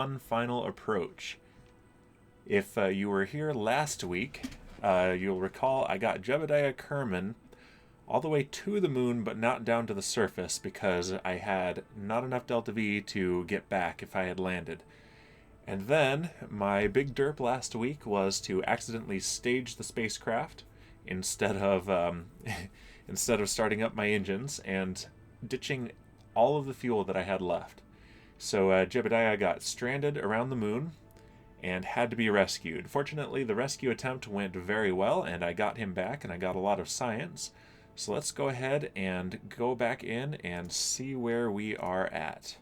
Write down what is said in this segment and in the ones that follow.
one final approach. If you were here last week, you'll recall I got Jebediah Kerman all the way to the moon but not down to the surface because I had not enough delta V to get back if I had landed. And then my big derp last week was to accidentally stage the spacecraft instead of instead of starting up my engines and ditching all of the fuel that I had left. So Jebediah got stranded around the moon and had to be rescued. Fortunately, the rescue attempt went very well, and I got him back, and I got a lot of science. So let's go ahead and go back in and see where we are at.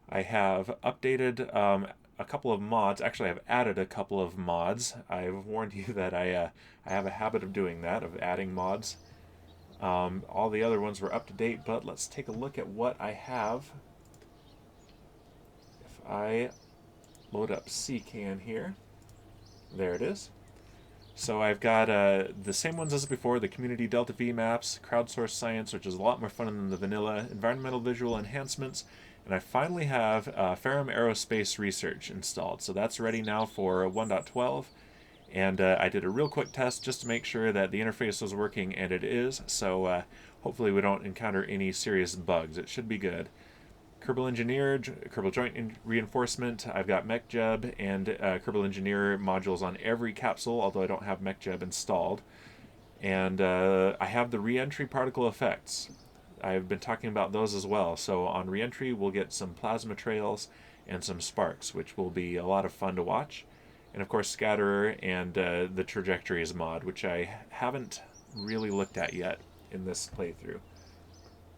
I have updated a couple of mods. Actually, I've added a couple of mods. I've warned you that I have a habit of doing that, of adding mods. All the other ones were up to date, but let's take a look at what I have. If I load up CCAN here, there it is. So I've got the same ones as before, the community Delta V maps, crowdsourced science, which is a lot more fun than the vanilla, environmental visual enhancements, and I finally have Ferram Aerospace research installed. So that's ready now for 1.12, and I did a real quick test just to make sure that the interface was working, and it is, so hopefully we don't encounter any serious bugs. It should be good. Kerbal Engineer, Kerbal Joint Reinforcement. I've got MechJeb and Kerbal Engineer modules on every capsule, although I don't have MechJeb installed. And I have the reentry particle effects. I've been talking about those as well. So on reentry, we'll get some plasma trails and some sparks, which will be a lot of fun to watch. And of course, Scatterer and the Trajectories mod, which I haven't really looked at yet in this playthrough.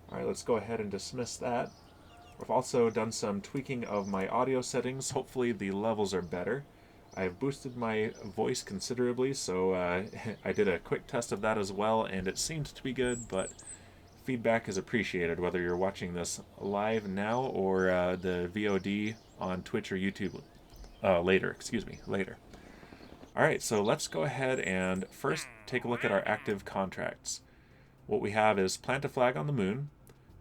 All right, let's go ahead and dismiss that. I've also done some tweaking of my audio settings. Hopefully the levels are better. I've boosted my voice considerably, so I did a quick test of that as well, and it seemed to be good, but feedback is appreciated, whether you're watching this live now or the VOD on Twitch or YouTube later. Alright, so let's go ahead and first take a look at our active contracts. What we have is plant a flag on the moon,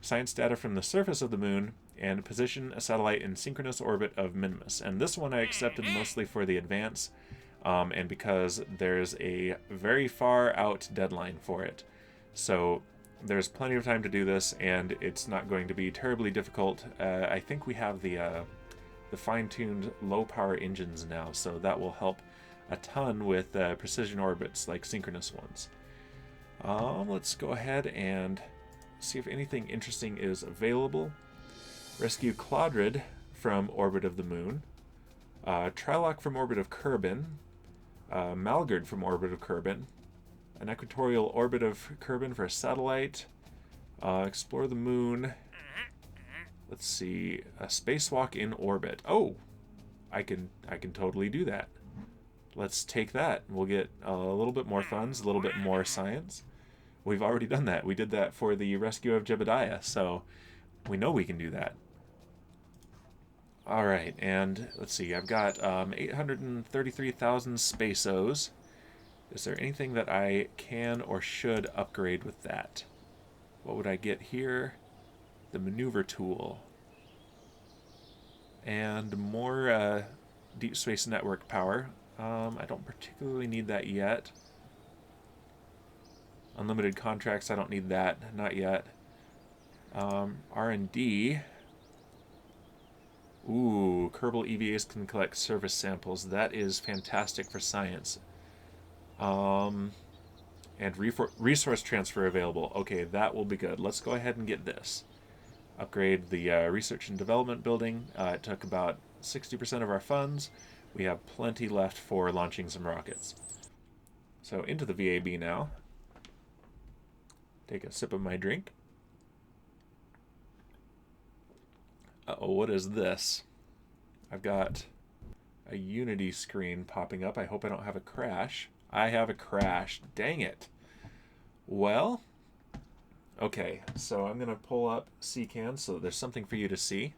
science data from the surface of the moon, and position a satellite in synchronous orbit of Minimus. And this one I accepted mostly for the advance, and because there's a very far out deadline for it. So there's plenty of time to do this, and it's not going to be terribly difficult. I think we have the fine-tuned low-power engines now, so that will help a ton with precision orbits like synchronous ones. Let's go ahead and see if anything interesting is available. Rescue Claudrid from orbit of the moon, Trilok from orbit of Kerbin, Malgard from orbit of Kerbin, an equatorial orbit of Kerbin for a satellite, explore the moon. Let's see, a spacewalk in orbit. Oh, I can totally do that. Let's take that. We'll get a little bit more funds, a little bit more science. We've already done that. We did that for the rescue of Jebediah, so we know we can do that. All right, and let's see. I've got 833,000 spaceos. Is there anything that I can or should upgrade with that? What would I get here? The maneuver tool. And more deep space network power. I don't particularly need that yet. Unlimited contracts, I don't need that, not yet. R&D. Ooh, Kerbal EVAs can collect surface samples. That is fantastic for science. And resource transfer available. Okay, that will be good. Let's go ahead and get this. Upgrade the research and development building. It took about 60% of our funds. We have plenty left for launching some rockets. So into the VAB now. Take a sip of my drink. Uh-oh, what is this? I've got a Unity screen popping up. I hope I don't have a crash. I have a crash. Dang it. Well, okay, so I'm going to pull up CCAN so that there's something for you to see.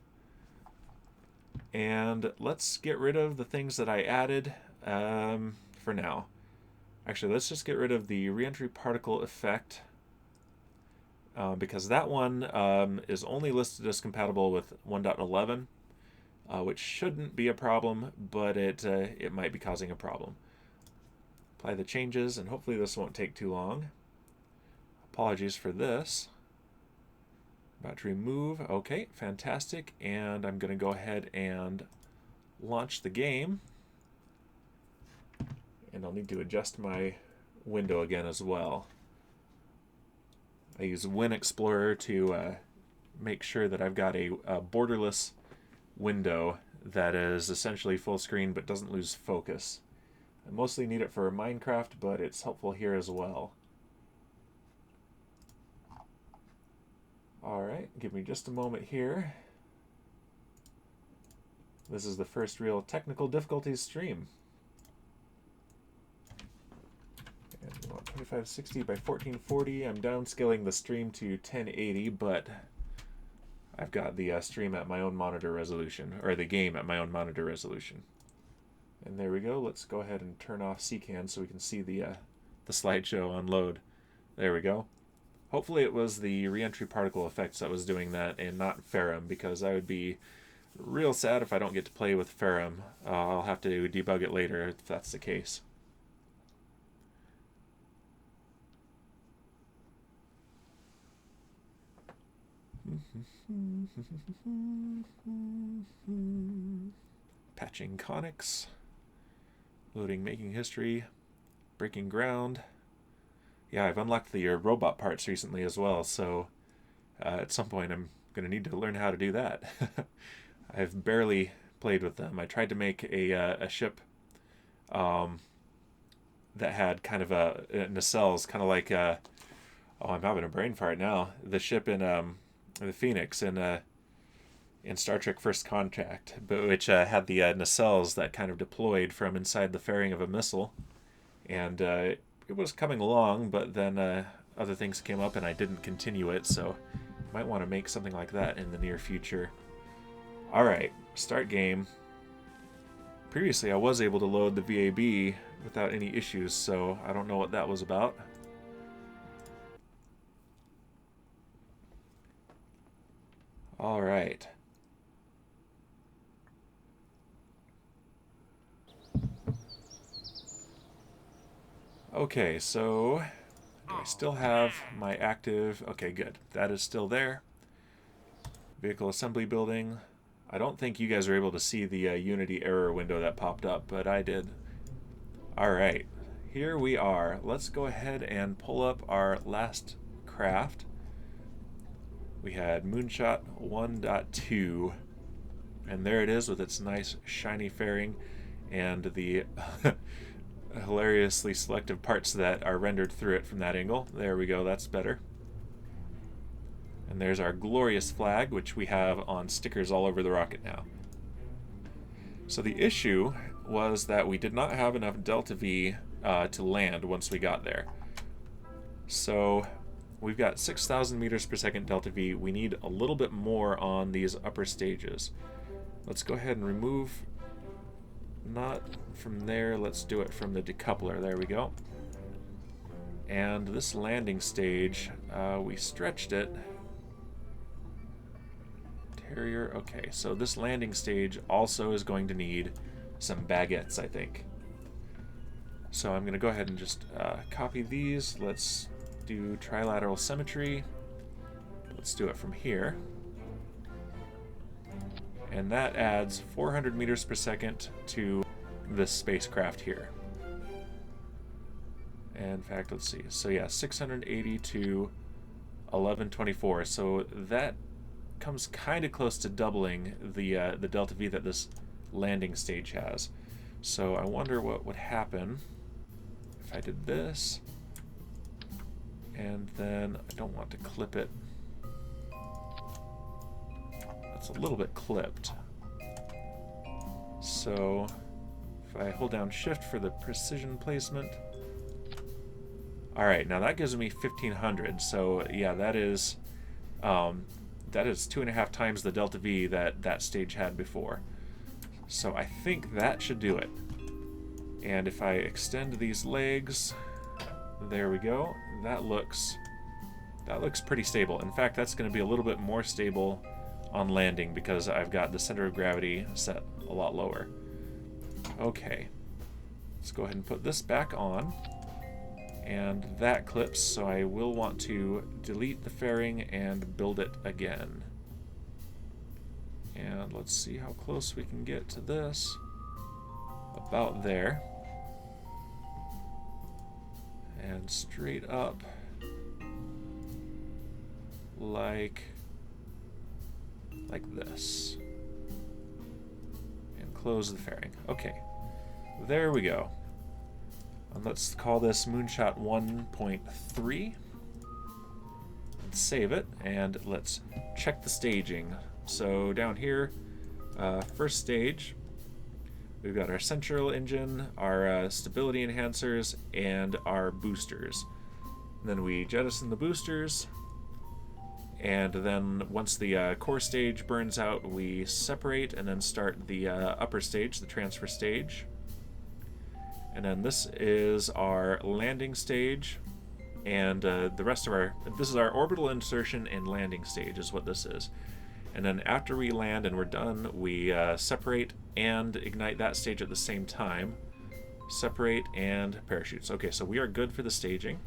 And let's get rid of the things that I added for now. Actually, let's just get rid of the reentry particle effect because that one is only listed as compatible with 1.11. which shouldn't be a problem, but it might be causing a problem. Apply the changes, and hopefully this won't take too long. Apologies for this. About to remove. Okay, fantastic. And I'm going to go ahead and launch the game. And I'll need to adjust my window again as well. I use Win Explorer to make sure that I've got a borderless window that is essentially full screen but doesn't lose focus. I mostly need it for Minecraft, but it's helpful here as well. Alright, give me just a moment here. This is the first real technical difficulties stream. And we want 2560 by 1440. I'm downscaling the stream to 1080, but I've got the stream at my own monitor resolution, or the game at my own monitor resolution. And there we go. Let's go ahead and turn off CCAN so we can see the slideshow unload. There we go. Hopefully it was the reentry particle effects that was doing that and not Ferram, because I would be real sad if I don't get to play with Ferram. I'll have to debug it later if that's the case. Patching conics. Loading making history. Breaking ground. Yeah, I've unlocked the robot parts recently as well, so at some point I'm going to need to learn how to do that. I've barely played with them. I tried to make a ship that had kind of nacelles, kind of like, oh, I'm having a brain fart now. The ship in the Phoenix in Star Trek First Contact, but which had the nacelles that kind of deployed from inside the fairing of a missile, and it was coming along, but then other things came up and I didn't continue it, so might want to make something like that in the near future. Alright, start game. Previously I was able to load the VAB without any issues, so I don't know what that was about. Alright. Okay, so do I still have my active... Okay, good. That is still there. Vehicle assembly building. I don't think you guys are able to see the Unity error window that popped up, but I did. Alright, here we are. Let's go ahead and pull up our last craft. We had Moonshot 1.2, and there it is with its nice shiny fairing and the hilariously selective parts that are rendered through it from that angle. There we go, that's better. And there's our glorious flag, which we have on stickers all over the rocket now. So the issue was that we did not have enough delta V to land once we got there. So we've got 6,000 meters per second delta V. We need a little bit more on these upper stages. Let's go ahead and remove, not from there, let's do it from the decoupler. There we go. And this landing stage, we stretched it. Terrier, okay, so this landing stage also is going to need some baguettes, I think. So I'm going to go ahead and just copy these. Let's do trilateral symmetry. Let's do it from here. And that adds 400 meters per second to this spacecraft here. And in fact, let's see. So yeah, 680 to 1124. So that comes kind of close to doubling the delta V that this landing stage has. So I wonder what would happen if I did this. And then I don't want to clip it. That's a little bit clipped. So if I hold down shift for the precision placement. Alright, now that gives me 1500. So yeah, that is 2.5 times the delta V that that stage had before. So I think that should do it. And if I extend these legs, there we go. That looks pretty stable. In fact, that's going to be a little bit more stable on landing because I've got the center of gravity set a lot lower. Okay, let's go ahead and put this back on, and that clips, so I will want to delete the fairing and build it again. And let's see how close we can get to this. About there. And straight up like this. And close the fairing. Okay. There we go. And let's call this Moonshot 1.3. Let's save it, and let's check the staging. So down here, first stage, we've got our central engine, our stability enhancers, and our boosters. And then we jettison the boosters, and then once the core stage burns out, we separate and then start the upper stage, the transfer stage. And then this is our landing stage, and the rest of this is our orbital insertion and landing stage is what this is. And then after we land and we're done, we separate and ignite that stage at the same time. Separate and parachutes. Okay, so we are good for the staging.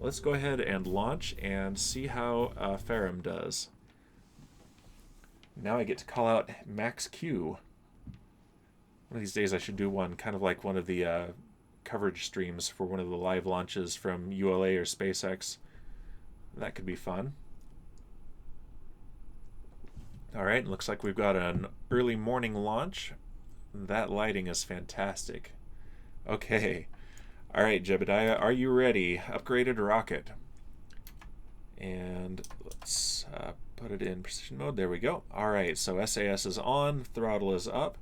Let's go ahead and launch and see how Ferram does. Now I get to call out Max Q. One of these days I should do one kind of like one of the coverage streams for one of the live launches from ULA or SpaceX. That could be fun. Alright, looks like we've got an early morning launch. That lighting is fantastic. Okay. Alright, Jebediah, are you ready? Upgraded rocket. And let's put it in precision mode. There we go. Alright, so SAS is on, throttle is up.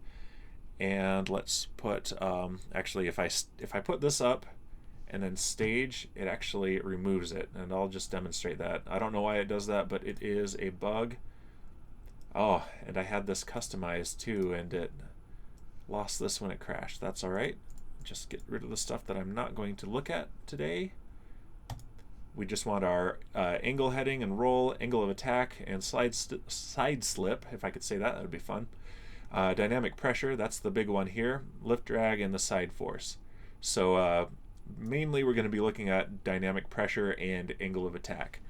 And let's put, actually if I put this up and then stage, it actually removes it. And I'll just demonstrate that. I don't know why it does that, but it is a bug. Oh, and I had this customized too, and it lost this when it crashed. That's alright. Just get rid of the stuff that I'm not going to look at today. We just want our angle heading and roll, angle of attack, and side slip. If I could say that, that would be fun. Dynamic pressure, that's the big one here. Lift drag and the side force. So mainly we're going to be looking at dynamic pressure and angle of attack.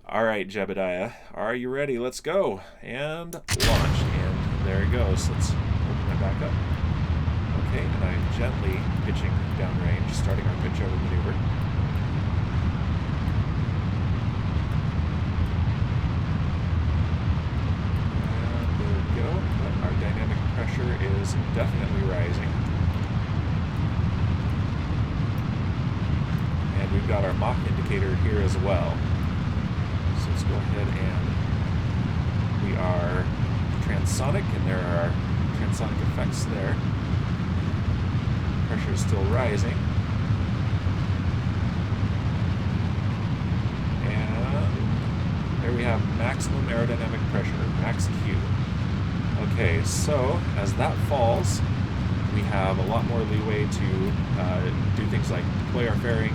Alright, Jebediah, are you ready? Let's go. And launch. And there it goes. Let's open that back up. Okay, and I'm gently pitching downrange, starting our pitch over maneuver. And there we go. Our dynamic pressure is definitely rising. And we've got our Mach indicator here as well. So let's go ahead and we are transonic, and there are transonic effects there. Pressure is still rising. And there we have maximum aerodynamic pressure, max Q. Okay, so as that falls, we have a lot more leeway to do things like deploy our fairing.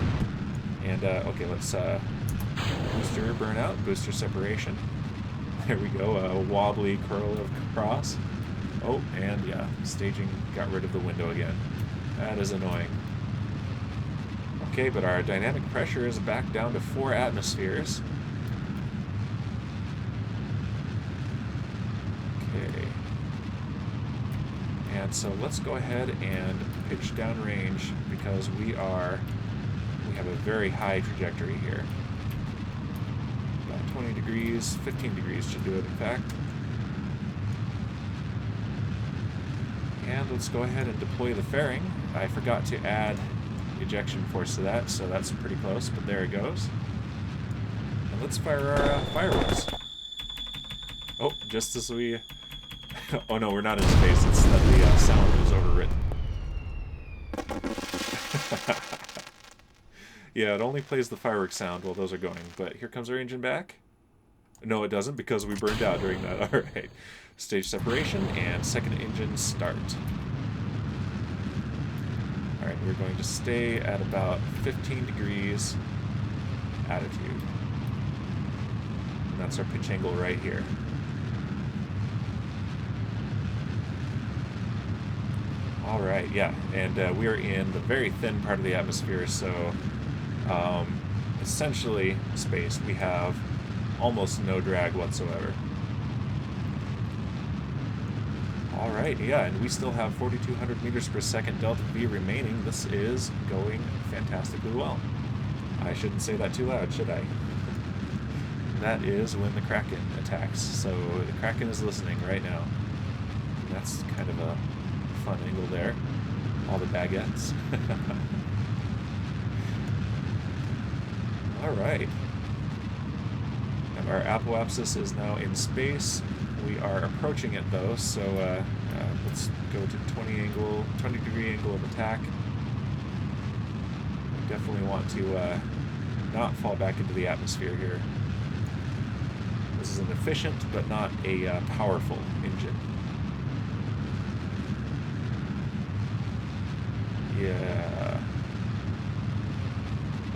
And, okay, let's booster burnout, booster separation. There we go, a wobbly curl across. Oh, and yeah, staging got rid of the window again. That is annoying. Okay, but our dynamic pressure is back down to 4 atmospheres. Okay. And so let's go ahead and pitch downrange because we have a very high trajectory here. About 20 degrees, 15 degrees should do it in fact. And let's go ahead and deploy the fairing. I forgot to add ejection force to that, so that's pretty close, but there it goes. And let's fire our fireworks. Oh, just as we... oh no, we're not in space, it's that the sound is overwritten. Yeah, it only plays the fireworks sound while those are going, but here comes our engine back. No, it doesn't, because we burned out during that. Alright. Stage separation and second engine start. Alright, we're going to stay at about 15 degrees attitude. And that's our pitch angle right here. All right, yeah, and we are in the very thin part of the atmosphere, so essentially space. We have almost no drag whatsoever. All right, yeah, and we still have 4,200 meters per second delta V remaining. This is going fantastically well. I shouldn't say that too loud, should I? That is when the Kraken attacks. So the Kraken is listening right now. And that's kind of a fun angle there. All the baguettes. All right. And our apoapsis is now in space. We are approaching it though, so let's go to 20 degree angle of attack. We definitely want to not fall back into the atmosphere here. This is an efficient but not a powerful engine. Yeah.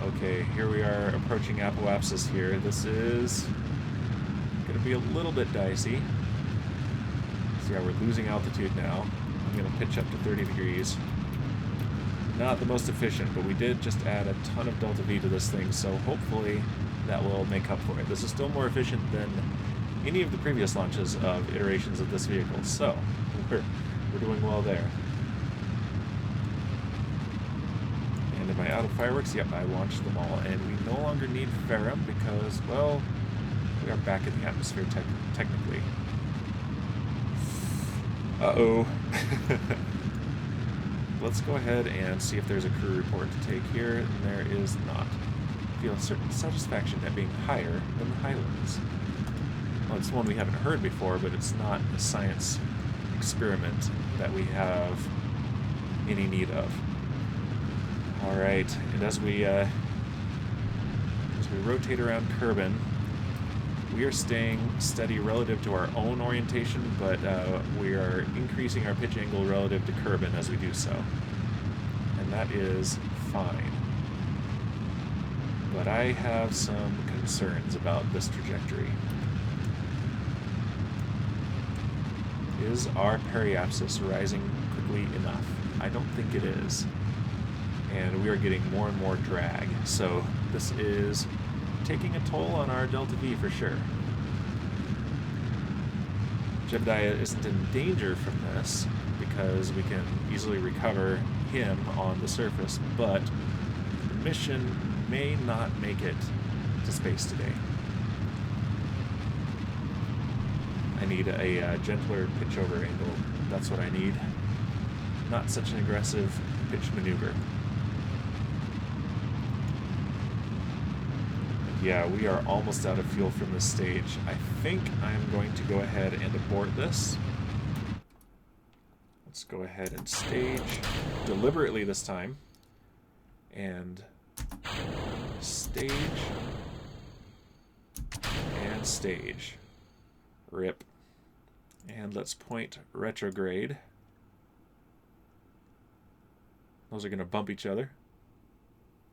Okay, here we are approaching apoapsis here. This is going to be a little bit dicey. So yeah, we're losing altitude now. I'm going to pitch up to 30 degrees. Not the most efficient, but we did just add a ton of delta V to this thing, so hopefully that will make up for it. This is still more efficient than any of the previous launches of iterations of this vehicle, so we're doing well there. And am I out of fireworks? Yep, I launched them all, and we no longer need Ferram because, well, we are back in the atmosphere technically. Uh-oh. Let's go ahead and see if there's a crew report to take here, and there is not. I feel a certain satisfaction at being higher than the Highlands. Well, it's one we haven't heard before, but it's not a science experiment that we have any need of. All right, and as we rotate around Kerbal, we are staying steady relative to our own orientation, but we are increasing our pitch angle relative to Kerbal as we do so. And that is fine. But I have some concerns about this trajectory. Is our periapsis rising quickly enough? I don't think it is. And we are getting more and more drag. So this is taking a toll on our delta V for sure. Jebediah isn't in danger from this because we can easily recover him on the surface, but the mission may not make it to space today. I need a gentler pitch over angle. That's what I need. Not such an aggressive pitch maneuver. Yeah, we are almost out of fuel from this stage. I think I'm going to go ahead and abort this. Let's go ahead and stage deliberately this time. And stage. And stage. Rip. And let's point retrograde. Those are going to bump each other.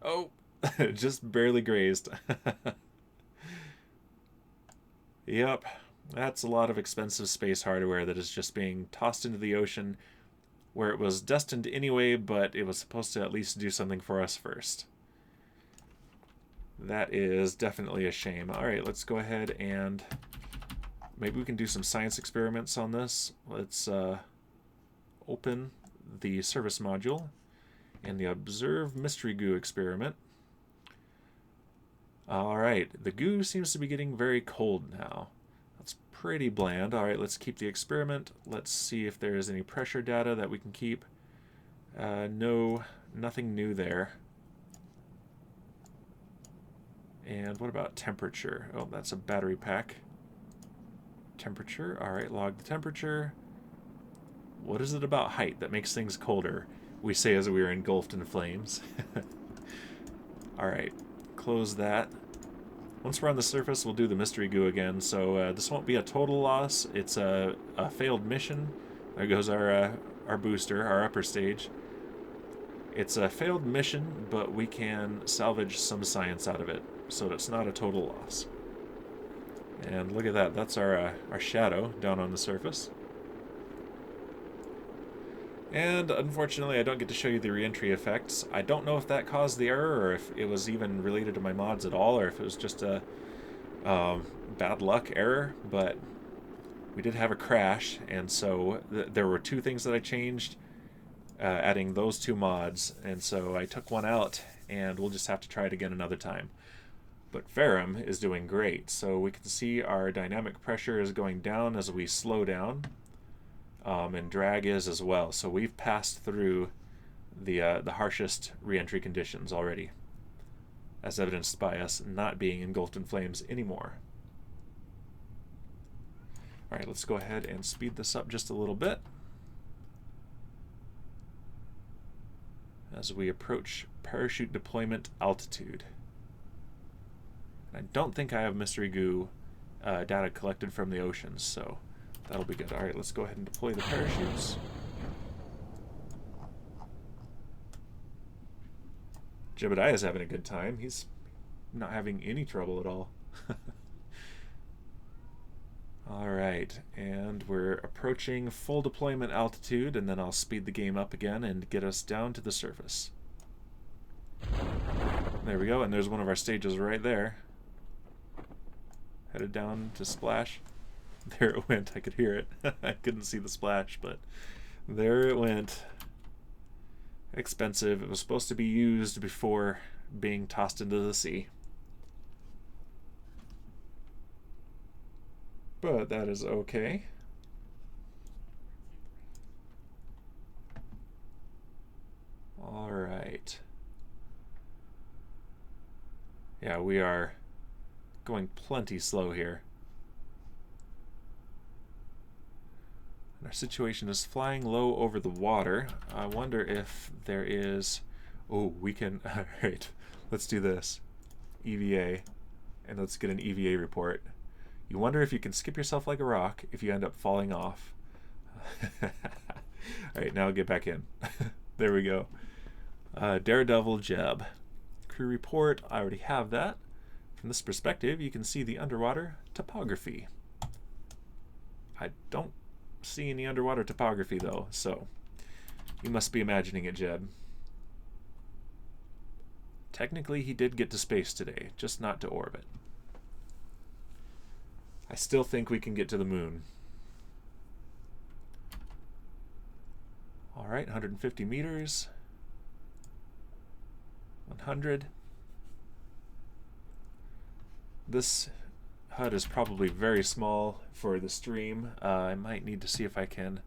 Oh! Just barely grazed. Yep, that's a lot of expensive space hardware that is just being tossed into the ocean where it was destined anyway, but it was supposed to at least do something for us first. That is definitely a shame. Alright, let's go ahead and maybe we can do some science experiments on this. Let's open the service module and the Observe Mystery Goo experiment. Alright, the goo seems to be getting very cold now. That's pretty bland. Alright, let's keep the experiment. Let's see if there is any pressure data that we can keep. No, nothing new there. And what about temperature? Oh, that's a battery pack. Temperature, alright, log the temperature. What is it about height that makes things colder? We say as we are engulfed in flames. Alright. Close that. Once we're on the surface, we'll do the mystery goo again, so this won't be a total loss. It's a failed mission. There goes our booster, our upper stage. It's a failed mission, but we can salvage some science out of it, so it's not a total loss. And look at that, that's our shadow down on the surface. And unfortunately, I don't get to show you the reentry effects. I don't know if that caused the error, or if it was even related to my mods at all, or if it was just a bad luck error, but we did have a crash, and so there were two things that I changed, adding those two mods, and so I took one out, and we'll just have to try it again another time. But Ferram is doing great, so we can see our dynamic pressure is going down as we slow down, and drag is as well. So we've passed through the harshest reentry conditions already, as evidenced by us not being engulfed in flames anymore. All right, let's go ahead and speed this up just a little bit as we approach parachute deployment altitude. I don't think I have mystery goo data collected from the oceans, so that'll be good. All right, let's go ahead and deploy the parachutes. Jebediah is having a good time. He's not having any trouble at all. All right, and we're approaching full deployment altitude, and then I'll speed the game up again and get us down to the surface. There we go, and there's one of our stages right there. Headed down to splash. There it went. I could hear it. I couldn't see the splash, but there it went. Expensive. It was supposed to be used before being tossed into the sea. But that is okay. All right. Yeah, we are going plenty slow here. And our situation is flying low over the water. I wonder if there is... Oh, we can... All right, let's do this. EVA. And let's get an EVA report. You wonder if you can skip yourself like a rock if you end up falling off. All right, now get back in. There we go. Daredevil Jeb. Crew report, I already have that. From this perspective, you can see the underwater topography. I don't see any underwater topography, though, so you must be imagining it, Jeb. Technically, he did get to space today, just not to orbit. I still think we can get to the moon. All right, 150 meters. 100. This HUD is probably very small for the stream. I might need to see if I can...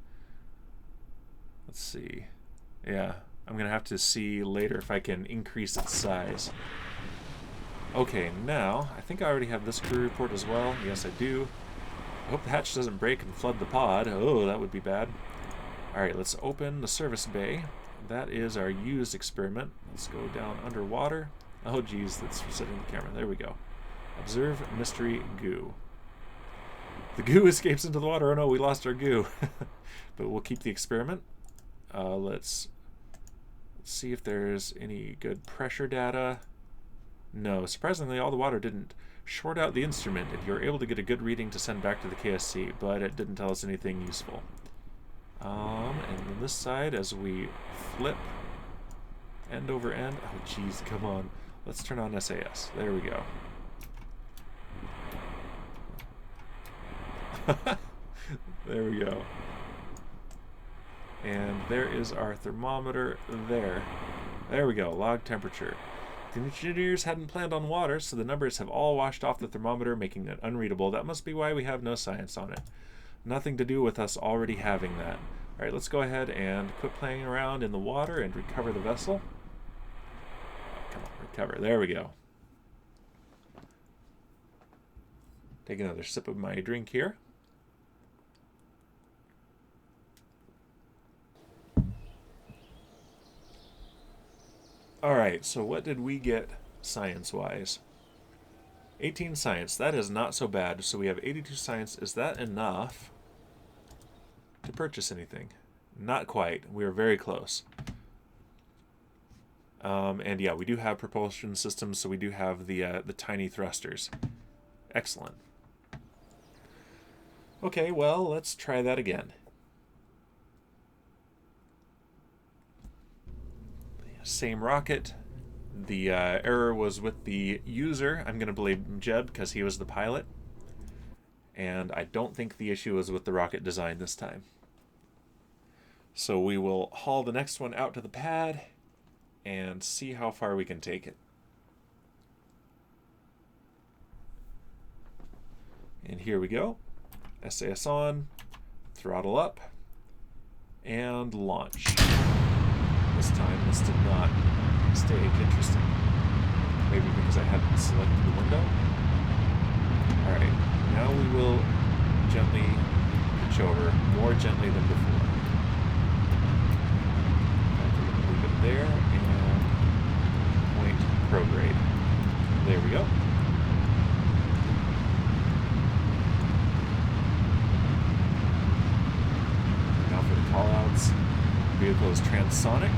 Let's see. Yeah, I'm going to have to see later if I can increase its size. Okay, now, I think I already have this crew report as well. Yes, I do. I hope the hatch doesn't break and flood the pod. Oh, that would be bad. Alright, let's open the service bay. That is our used experiment. Let's go down underwater. Oh, geez, that's setting the camera. There we go. Observe mystery goo. The goo escapes into the water. Oh no, we lost our goo. But we'll keep the experiment. Let's see if there's any good pressure data. No, surprisingly, all the water didn't short out the instrument, and you're able to get a good reading to send back to the KSC, but it didn't tell us anything useful. And on this side, as we flip end over end, oh geez, come on. Let's turn on SAS. There we go. There we go. And there is our thermometer there. There we go, log temperature. The engineers hadn't planned on water, so the numbers have all washed off the thermometer, making it unreadable. That must be why we have no science on it. Nothing to do with us already having that. Alright, let's go ahead and quit playing around in the water and recover the vessel. Come on, recover. There we go. Take another sip of my drink here. Alright, so what did we get science-wise? 18 science. That is not so bad. So we have 82 science. Is that enough to purchase anything? Not quite. We are very close. And yeah, we do have propulsion systems, so we do have the tiny thrusters. Excellent. Okay, well, let's try that again. same rocket. The error was with the user. I'm going to blame Jeb because he was the pilot. And I don't think the issue was with the rocket design this time. So we will haul the next one out to the pad and see how far we can take it. And here we go. SAS on, throttle up, and launch. This time this did not stage. Interesting. Maybe because I hadn't selected the window. Alright, now we will gently pitch over, more gently than before. Leave it there and point prograde. There we go. Now for the callouts. Vehicle is transonic.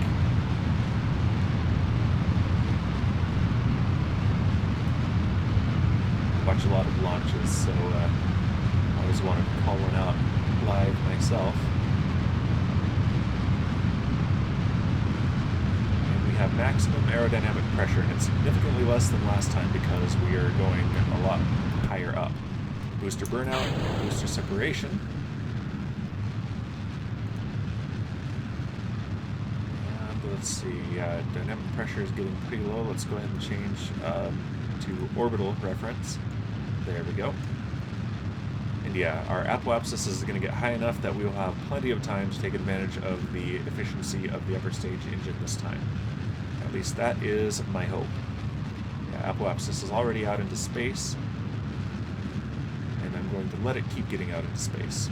Watch a lot of launches, so I always want to call one out live myself. And we have maximum aerodynamic pressure, and it's significantly less than last time because we are going a lot higher up. Booster burnout, booster separation. And let's see, dynamic pressure is getting pretty low. Let's go ahead and change to orbital reference. There we go. And yeah, our apoapsis is going to get high enough that we will have plenty of time to take advantage of the efficiency of the upper stage engine this time. At least that is my hope. Yeah, apoapsis is already out into space, and I'm going to let it keep getting out into space.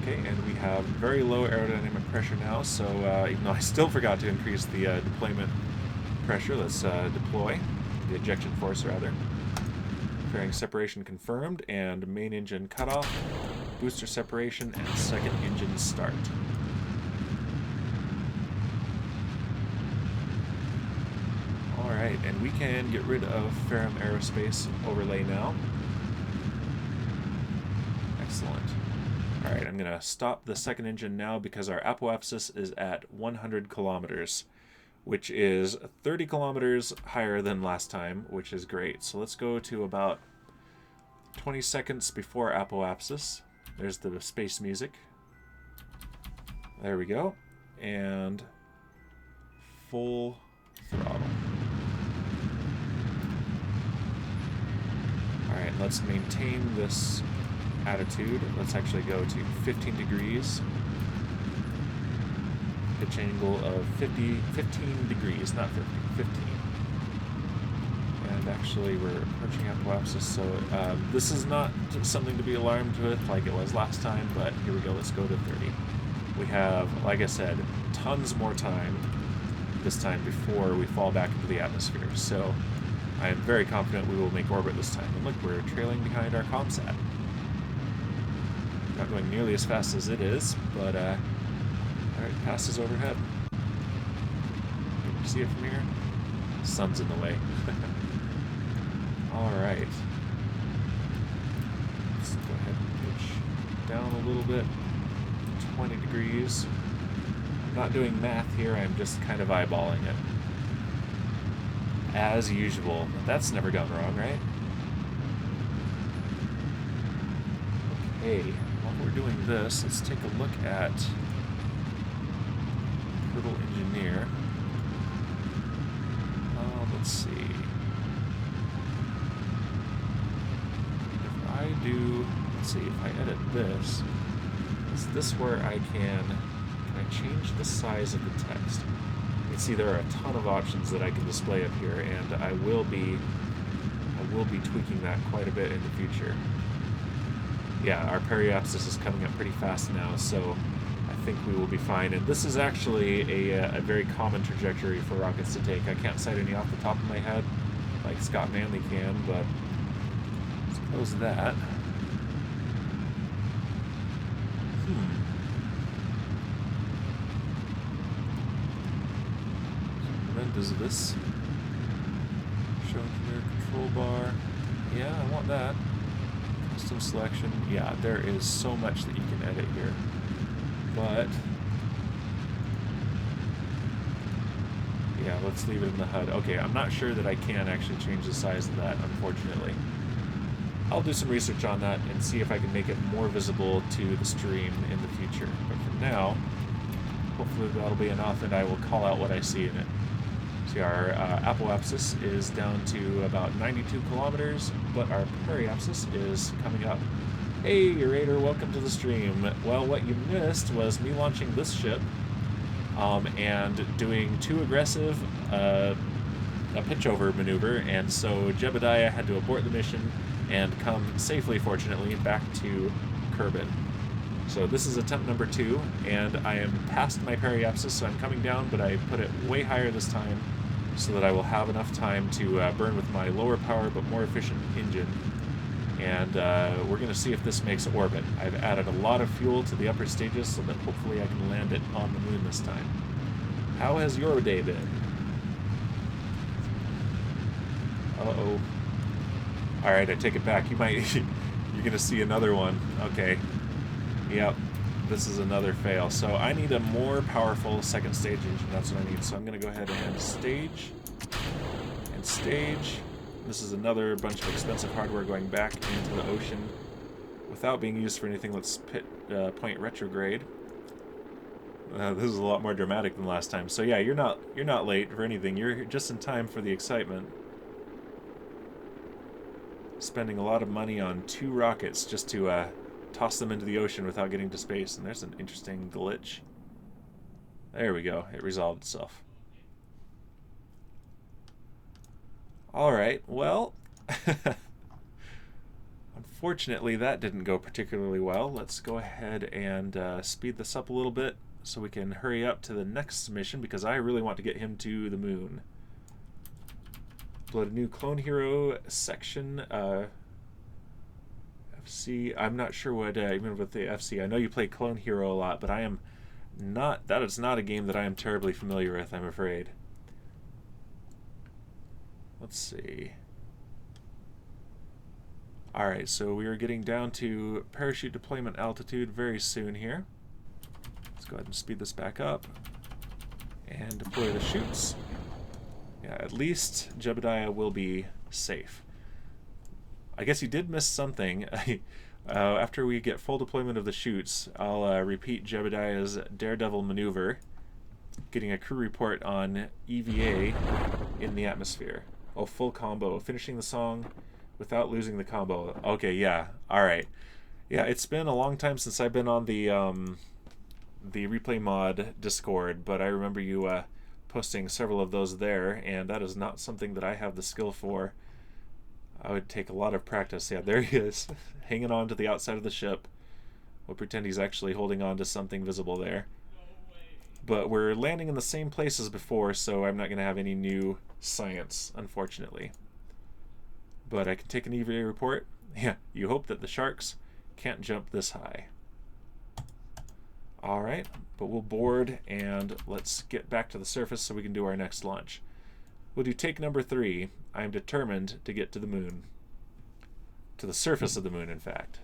Okay, and we have very low aerodynamic pressure now, so even though I still forgot to increase the deployment pressure, let's deploy, the ejection force rather. Fairing separation confirmed, and main engine cutoff, booster separation, and second engine start. Alright, and we can get rid of Ferram Aerospace overlay now. Excellent. Alright, I'm going to stop the second engine now because our apoapsis is at 100 kilometers, which is 30 kilometers higher than last time, which is great. So let's go to about 20 seconds before apoapsis. There's the space music. There we go. And full throttle. Alright, let's maintain this attitude. Let's actually go to 15 degrees. Pitch angle of 15 degrees, not 50, 15. And actually we're approaching apoapsis, so this is not something to be alarmed with like it was last time, but here we go, let's go to 30. We have, like I said, tons more time this time before we fall back into the atmosphere, so I am very confident we will make orbit this time. And look, we're trailing behind our ComSat. Not going nearly as fast as it is, but alright, passes overhead. Can you see it from here? The sun's in the way. Alright. Let's go ahead and pitch down a little bit. 20 degrees. I'm not doing math here, I'm just kind of eyeballing it. As usual. That's never gone wrong, right? Okay, while we're doing this, let's take a look at Kerbal Engineer. Let's see. If I do, let's see, if I edit this, is this where I can I change the size of the text? You can see there are a ton of options that I can display up here, and I will be tweaking that quite a bit in the future. Yeah, our periapsis is coming up pretty fast now, so I think we will be fine. And this is actually a very common trajectory for rockets to take. I can't cite any off the top of my head, like Scott Manley can, but let's close that. And then does this show engineer control bar? Yeah, I want that. Custom selection. Yeah, there is so much that you can edit here. But yeah, let's leave it in the HUD. Okay, I'm not sure that I can actually change the size of that, unfortunately. I'll do some research on that and see if I can make it more visible to the stream in the future. But for now, hopefully that'll be enough, and I will call out what I see in it. See, our apoapsis is down to about 92 kilometers, but our periapsis is coming up. Hey, Raider, welcome to the stream. Well, what you missed was me launching this ship and doing too aggressive a pitchover maneuver, and so Jebediah had to abort the mission and come safely, fortunately, back to Kerbal. So this is attempt number 2, and I am past my periapsis, so I'm coming down, but I put it way higher this time so that I will have enough time to burn with my lower power but more efficient engine. And we're going to see if this makes orbit. I've added a lot of fuel to the upper stages so that hopefully I can land it on the moon this time. How has your day been? Uh-oh. Alright, I take it back. You're going to see another one. Okay. Yep. This is another fail. So I need a more powerful second stage engine. That's what I need. So I'm going to go ahead and stage. And stage. This is another bunch of expensive hardware going back into the ocean without being used for anything. Let's point retrograde. This is a lot more dramatic than last time. So yeah, you're not late for anything. You're just in time for the excitement. Spending a lot of money on 2 rockets just to toss them into the ocean without getting to space. And there's an interesting glitch. There we go. It resolved itself. Alright, well, unfortunately that didn't go particularly well. Let's go ahead and speed this up a little bit so we can hurry up to the next mission, because I really want to get him to the moon. Upload a new Clone Hero section. FC, I'm not sure what, even with the FC, I know you play Clone Hero a lot, but I am not, that is not a game that I am terribly familiar with, I'm afraid. Let's see. Alright, so we are getting down to parachute deployment altitude very soon here. Let's go ahead and speed this back up. And deploy the chutes. Yeah, at least Jebediah will be safe. I guess you did miss something. After we get full deployment of the chutes, I'll repeat Jebediah's daredevil maneuver, getting a crew report on EVA in the atmosphere. Oh, full combo. Finishing the song without losing the combo. Okay, yeah. Alright. Yeah, it's been a long time since I've been on the Replay Mod Discord, but I remember you posting several of those there, and that is not something that I have the skill for. I would take a lot of practice. Yeah, there he is, hanging on to the outside of the ship. We'll pretend he's actually holding on to something visible there. But we're landing in the same place as before, so I'm not going to have any new science, unfortunately. But I can take an EVA report. Yeah, you hope that the sharks can't jump this high. Alright, but we'll board and let's get back to the surface so we can do our next launch. We'll do take number 3. I am determined to get to the moon. To the surface of the moon, in fact.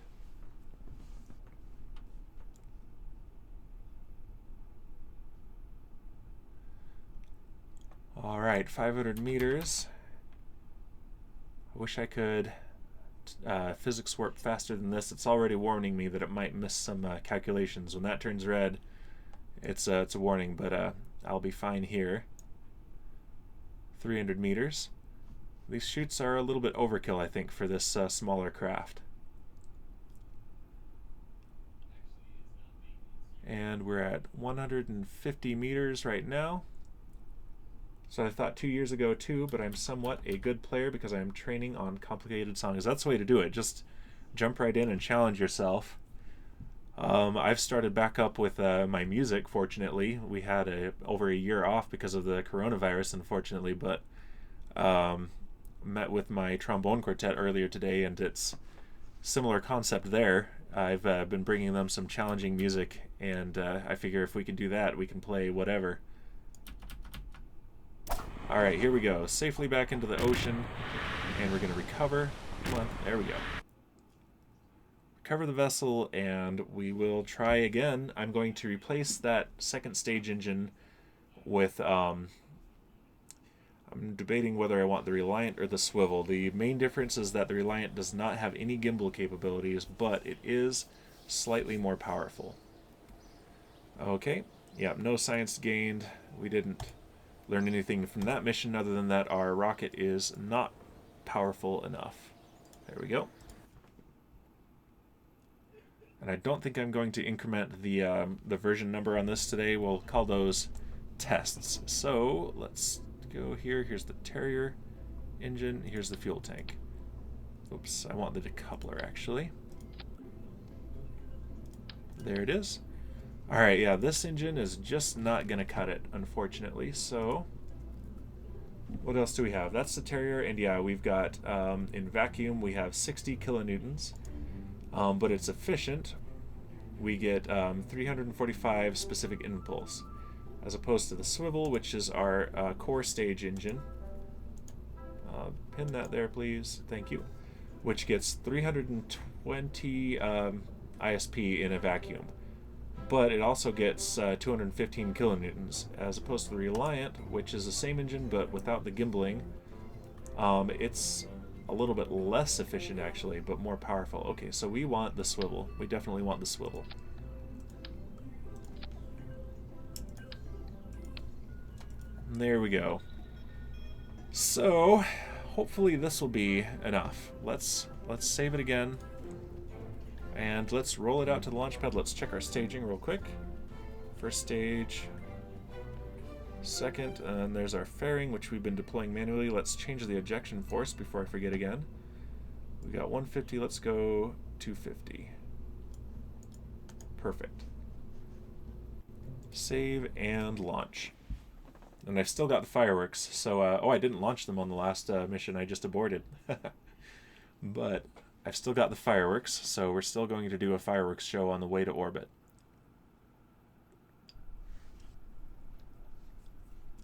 Alright, 500 meters. I wish I could physics warp faster than this. It's already warning me that it might miss some calculations. When that turns red, it's a warning, but I'll be fine here. 300 meters. These chutes are a little bit overkill, I think, for this smaller craft. And we're at 150 meters right now. So I thought 2 years ago too, but I'm somewhat a good player because I am training on complicated songs. That's the way to do it. Just jump right in and challenge yourself. I've started back up with my music, fortunately. We had over a year off because of the coronavirus, unfortunately, but met with my trombone quartet earlier today, and it's similar concept there. I've been bringing them some challenging music, and I figure if we can do that, we can play whatever. Alright, here we go. Safely back into the ocean, and we're going to recover. Come on, there we go. cover the vessel, and we will try again. I'm going to replace that second stage engine with, I'm debating whether I want the Reliant or the Swivel. The main difference is that the Reliant does not have any gimbal capabilities, but it is slightly more powerful. Okay, yeah, no science gained. We didn't learn anything from that mission other than that our rocket is not powerful enough. There we go. And I don't think I'm going to increment the version number on this today. We'll call those tests. So let's go here. Here's the Terrier engine. Here's the fuel tank. Oops, I want the decoupler actually. There it is. Alright, yeah, this engine is just not going to cut it, unfortunately. So what else do we have? That's the Terrier, and yeah, we've got, in vacuum, we have 60 kilonewtons, but it's efficient. We get 345 specific impulse, as opposed to the Swivel, which is our core stage engine. Pin that there, please. Thank you. Which gets 320 ISP in a vacuum. But it also gets 215 kilonewtons, as opposed to the Reliant, which is the same engine but without the gimbaling. It's a little bit less efficient actually, but more powerful. Okay, so we want the Swivel. We definitely want the Swivel. And there we go. So hopefully this will be enough. Let's save it again. And let's roll it out to the launch pad. Let's check our staging real quick. First stage. Second, and there's our fairing, which we've been deploying manually. Let's change the ejection force before I forget again. We got 150, let's go 250. Perfect. Save and launch. And I've still got the fireworks, so, oh, I didn't launch them on the last mission, I just aborted. But I've still got the fireworks, so we're still going to do a fireworks show on the way to orbit.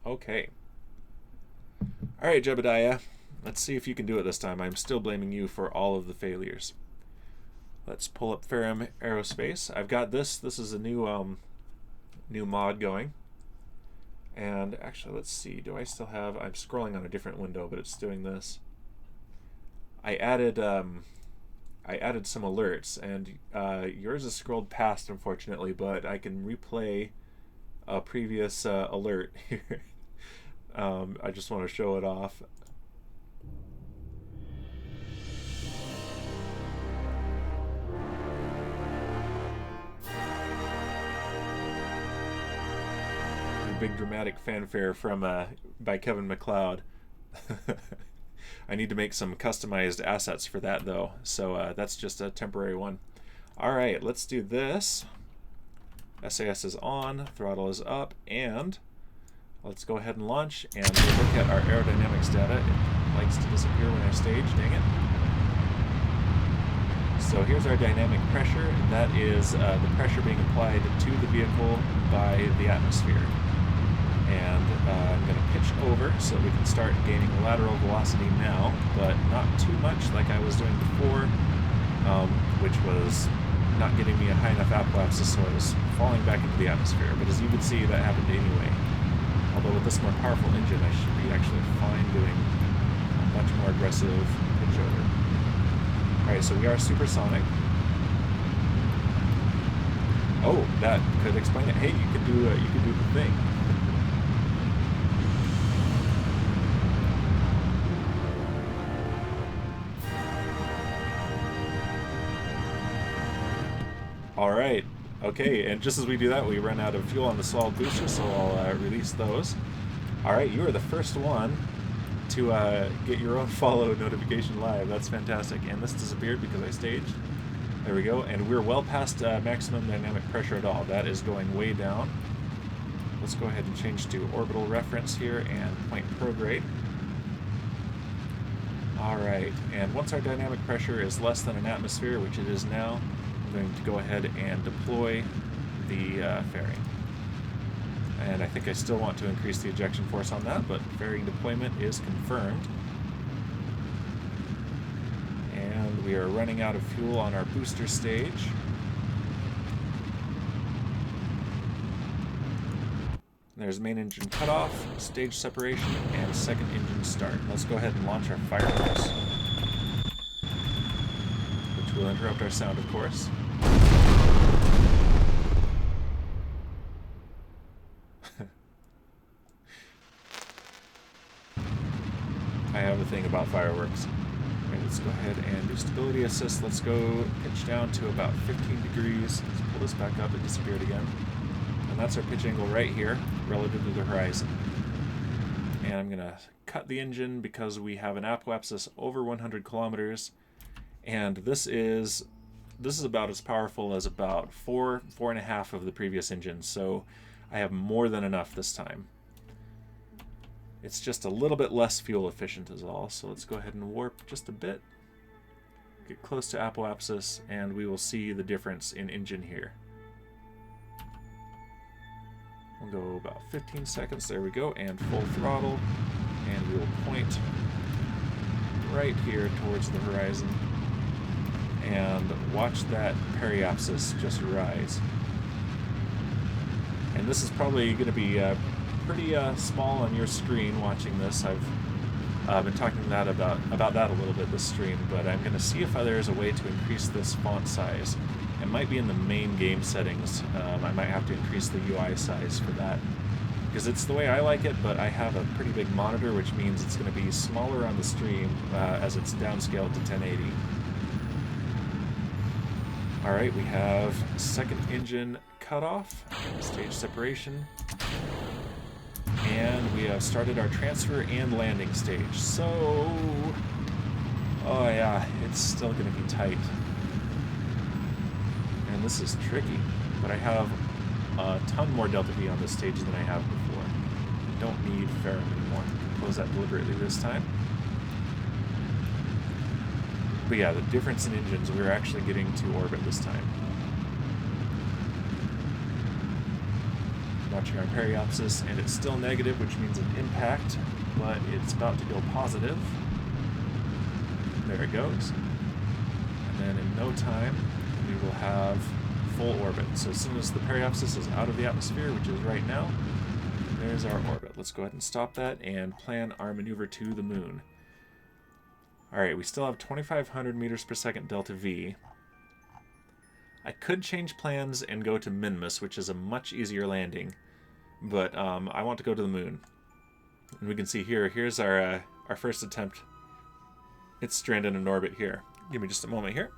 Okay. Alright, Jebediah. Let's see if you can do it this time. I'm still blaming you for all of the failures. Let's pull up Ferram Aerospace. I've got this. This is a new mod going. And actually, let's see. Do I still have... I'm scrolling on a different window, but it's doing this. I added some alerts, and yours is scrolled past, unfortunately, but I can replay a previous alert here. I just want to show it off. Big dramatic fanfare from by Kevin MacLeod. I need to make some customized assets for that though, so that's just a temporary one. Alright, let's do this. SAS is on, throttle is up, and let's go ahead and launch, and we'll look at our aerodynamics data. It likes to disappear when I stage, dang it. So here's our dynamic pressure. That is the pressure being applied to the vehicle by the atmosphere. And I'm going to pitch over so that we can start gaining lateral velocity now, but not too much like I was doing before, which was not getting me a high enough apoapsis, so I was falling back into the atmosphere. But as you can see, that happened anyway. Although with this more powerful engine, I should be actually fine doing a much more aggressive pitch over. Alright, so we are supersonic. Oh, that could explain it. Hey, you could do the thing. Alright, okay, and just as we do that, we run out of fuel on the solid booster, so I'll release those. Alright, you are the first one to get your own follow notification live. That's fantastic. And this disappeared because I staged. There we go, and we're well past maximum dynamic pressure at all. That is going way down. Let's go ahead and change to orbital reference here and point prograde. Alright, and once our dynamic pressure is less than an atmosphere, which it is now, I'm going to go ahead and deploy the fairing. And I think I still want to increase the ejection force on that, but fairing deployment is confirmed. And We are running out of fuel on our booster stage. There's main engine cutoff, stage separation, and second engine start. Let's go ahead and launch our fireworks, which will interrupt our sound, of course. I have a thing about fireworks. Alright, let's go ahead and do stability assist. Let's go pitch down to about 15 degrees. Let's pull this back up. It disappeared again. And that's our pitch angle right here, relative to the horizon. And I'm going to cut the engine because we have an apoapsis over 100 kilometers. And this is about as powerful as about 4.5 of the previous engines. So I have more than enough this time. It's just a little bit less fuel efficient is all. So let's go ahead and warp just a bit. Get close to apoapsis, and we will see the difference in engine here. We'll go about 15 seconds. There we go. And full throttle. And we will point right here towards the horizon. And watch that periapsis just rise. And this is probably going to be pretty small on your screen watching this. I've been talking about that a little bit this stream, but I'm going to see if there's a way to increase this font size. It might be in the main game settings. I might have to increase the UI size for that, because it's the way I like it, but I have a pretty big monitor, which means it's going to be smaller on the stream as it's downscaled to 1080. Alright, we have second engine cutoff, stage separation, and we have started our transfer and landing stage. So, oh yeah, it's still going to be tight. And this is tricky, but I have a ton more delta V on this stage than I have before. I don't need Ferram anymore. Close that deliberately this time. But yeah, the difference in engines, we're actually getting to orbit this time. Watching our periapsis, and it's still negative, which means an impact, but it's about to go positive. There it goes. And then in no time, we will have full orbit. So as soon as the periapsis is out of the atmosphere, which is right now, there's our orbit. Let's go ahead and stop that and plan our maneuver to the moon. Alright, we still have 2,500 meters per second delta V. I could change plans and go to Minmus, which is a much easier landing, but I want to go to the moon. And we can see here's our first attempt. It's stranded in orbit here. Give me just a moment here.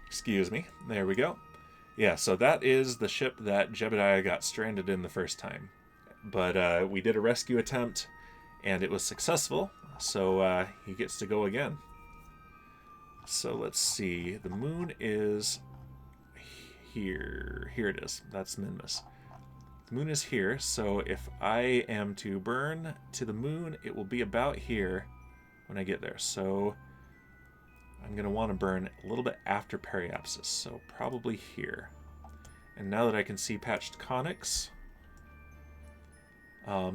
Excuse me. There we go. Yeah, so that is the ship that Jebediah got stranded in the first time. But we did a rescue attempt, and it was successful, so he gets to go again. So let's see. The moon is here. Here it is. That's Minmus. The moon is here, so if I am to burn to the moon, it will be about here when I get there. So I'm going to want to burn a little bit after periapsis, so probably here. And now that I can see patched conics,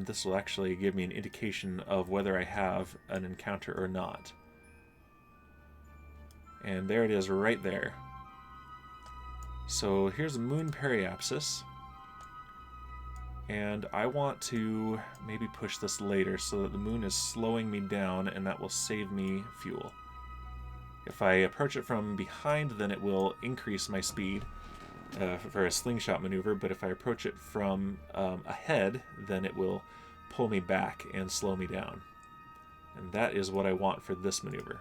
this will actually give me an indication of whether I have an encounter or not. And there it is right there. So here's a moon periapsis. And I want to maybe push this later so that the moon is slowing me down, and that will save me fuel. If I approach it from behind, then it will increase my speed for a slingshot maneuver, but if I approach it from ahead, then it will pull me back and slow me down. And that is what I want for this maneuver.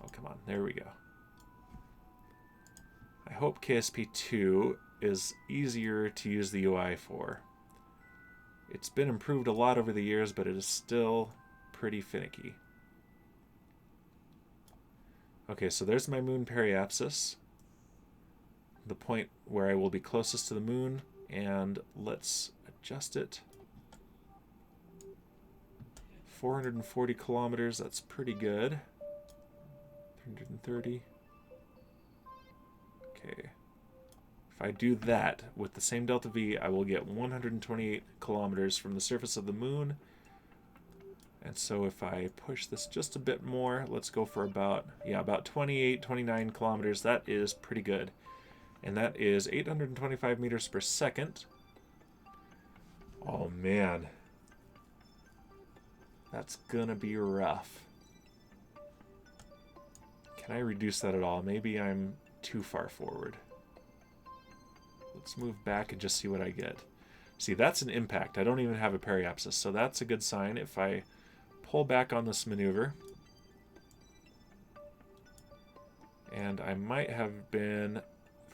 Oh, come on. There we go. I hope KSP2 is easier to use the UI for. It's been improved a lot over the years, but it is still pretty finicky. Okay, so there's my moon periapsis, the point where I will be closest to the moon, and let's adjust it. 440 kilometers, that's pretty good. 330. Okay. If I do that with the same delta V, I will get 128 kilometers from the surface of the moon. And so if I push this just a bit more, let's go for about 28, 29 kilometers. That is pretty good. And that is 825 meters per second. Oh man. That's gonna be rough. Can I reduce that at all? Maybe I'm too far forward. Let's move back and just see what I get. See, that's an impact. I don't even have a periapsis, so that's a good sign. If I pull back on this maneuver, and I might have been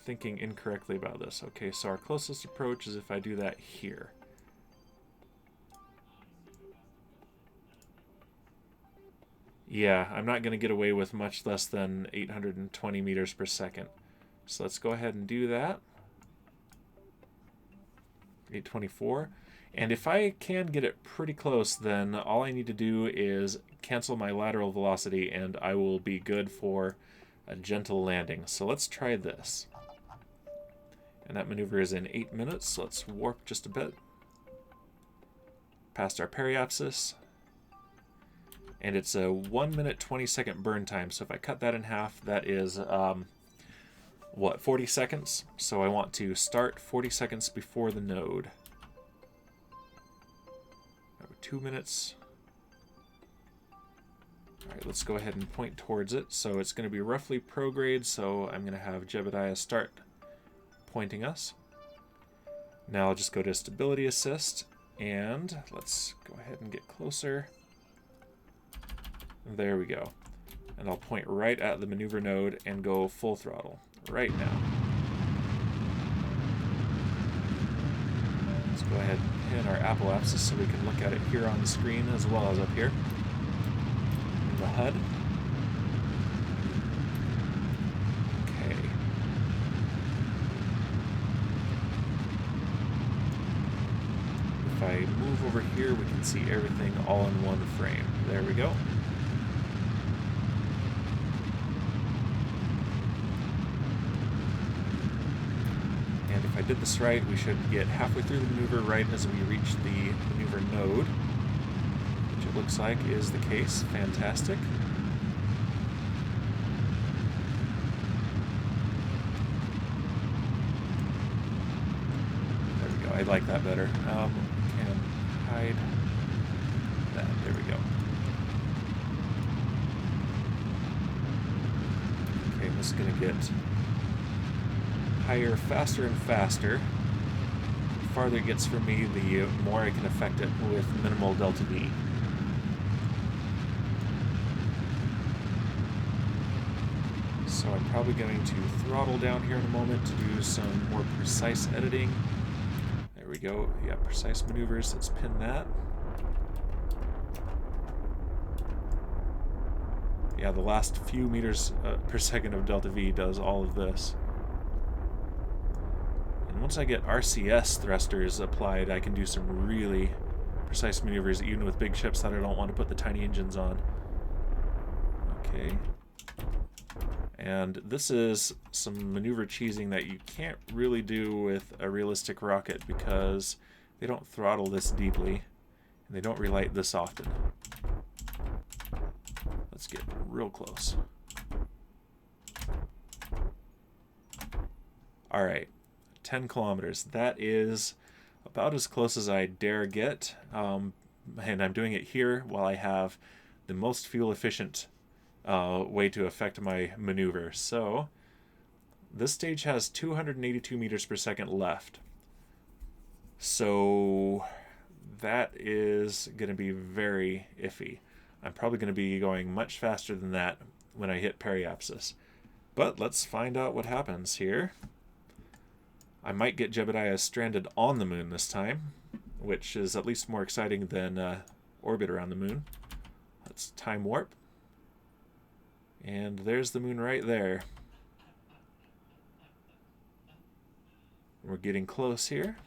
thinking incorrectly about this. Okay, so our closest approach is if I do that here. Yeah, I'm not going to get away with much less than 820 meters per second. So let's go ahead and do that. 824. And if I can get it pretty close, then all I need to do is cancel my lateral velocity and I will be good for a gentle landing. So let's try this. And that maneuver is in 8 minutes, so let's warp just a bit. Past our periapsis. And it's a 1 minute 20-second burn time, so if I cut that in half, that is, 40 seconds? So I want to start 40 seconds before the node. 2 minutes. Alright, let's go ahead and point towards it. So it's going to be roughly prograde, so I'm going to have Jebediah start pointing us. Now I'll just go to Stability Assist, and let's go ahead and get closer. There we go. And I'll point right at the maneuver node and go full throttle right now. Let's go ahead and pin our apoapsis so we can look at it here on the screen as well as up here in the HUD. Okay. If I move over here, we can see everything all in one frame. There we go. And if I did this right, we should get halfway through the maneuver right as we reach the maneuver node, which it looks like is the case. Fantastic. There we go. I like that better. Can hide that. There we go. Okay, this is going to get higher, faster and faster. The farther it gets from me, the more I can affect it with minimal delta V. So I'm probably going to throttle down here in a moment to do some more precise editing. There we go. Yeah, precise maneuvers. Let's pin that. Yeah, the last few meters per second of delta V does all of this. Once I get RCS thrusters applied, I can do some really precise maneuvers, even with big ships that I don't want to put the tiny engines on. Okay. And this is some maneuver cheesing that you can't really do with a realistic rocket because they don't throttle this deeply, and they don't relight this often. Let's get real close. Alright. 10 kilometers. That is about as close as I dare get. And I'm doing it here while I have the most fuel efficient way to affect my maneuver. So this stage has 282 meters per second left. So that is going to be very iffy. I'm probably going to be going much faster than that when I hit periapsis. But let's find out what happens here. I might get Jebediah stranded on the moon this time, which is at least more exciting than orbit around the moon. Let's time warp. And there's the moon right there. We're getting close here.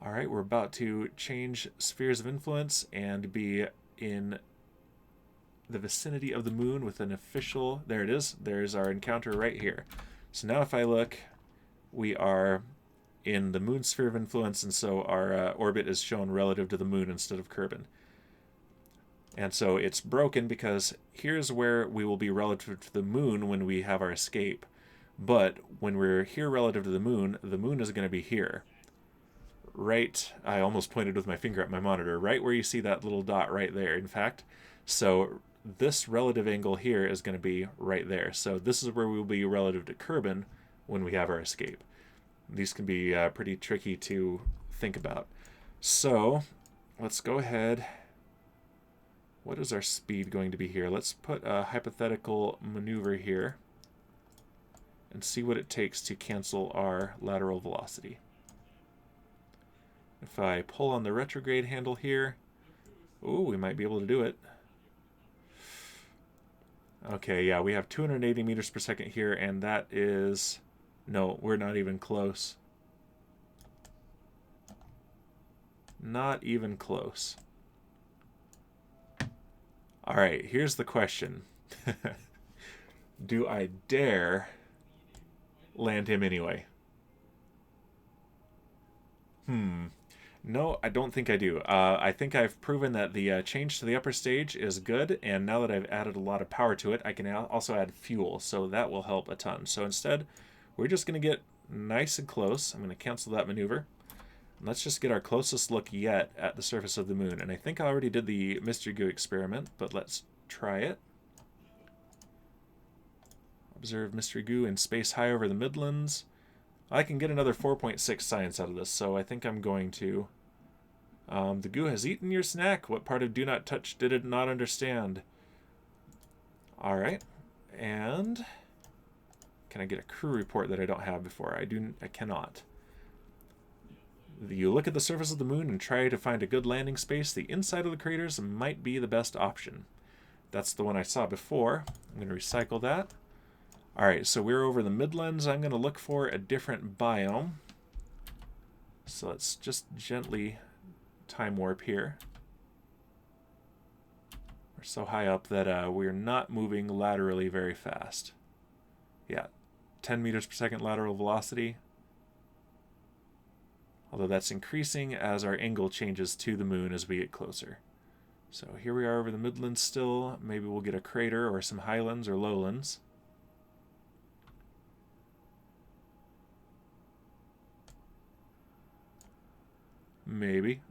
Alright, we're about to change spheres of influence and be in the vicinity of the moon with an official... There it is. There's our encounter right here. So now if I look, we are in the moon sphere of influence, and so our orbit is shown relative to the moon instead of Kerbin. And so it's broken because here's where we will be relative to the moon when we have our escape. But when we're here relative to the moon is going to be here. Right, I almost pointed with my finger at my monitor, right where you see that little dot right there, in fact. So this relative angle here is going to be right there. So this is where we will be relative to Kerbin when we have our escape. These can be pretty tricky to think about. So let's go ahead. What is our speed going to be here? Let's put a hypothetical maneuver here and see what it takes to cancel our lateral velocity. If I pull on the retrograde handle here, ooh, we might be able to do it. Okay, yeah, we have 280 meters per second here, and that is... No, we're not even close. Not even close. All right, here's the question. Do I dare land him anyway? No, I don't think I do. I think I've proven that the change to the upper stage is good, and now that I've added a lot of power to it, I can also add fuel, so that will help a ton. So instead, we're just going to get nice and close. I'm going to cancel that maneuver. Let's just get our closest look yet at the surface of the moon. And I think I already did the mystery goo experiment, but let's try it. Observe mystery goo in space high over the Midlands. I can get another 4.6 science out of this, so I think I'm going to. The goo has eaten your snack. What part of do not touch did it not understand? All right. And can I get a crew report that I don't have before? I cannot. You look at the surface of the moon and try to find a good landing space. The inside of the craters might be the best option. That's the one I saw before. I'm going to recycle that. All right, so we're over the Midlands. I'm going to look for a different biome. So let's just gently time warp here. We're so high up that we're not moving laterally very fast. Yeah, 10 meters per second lateral velocity. Although that's increasing as our angle changes to the moon as we get closer. So here we are over the Midlands still. Maybe we'll get a crater or some highlands or lowlands. Maybe.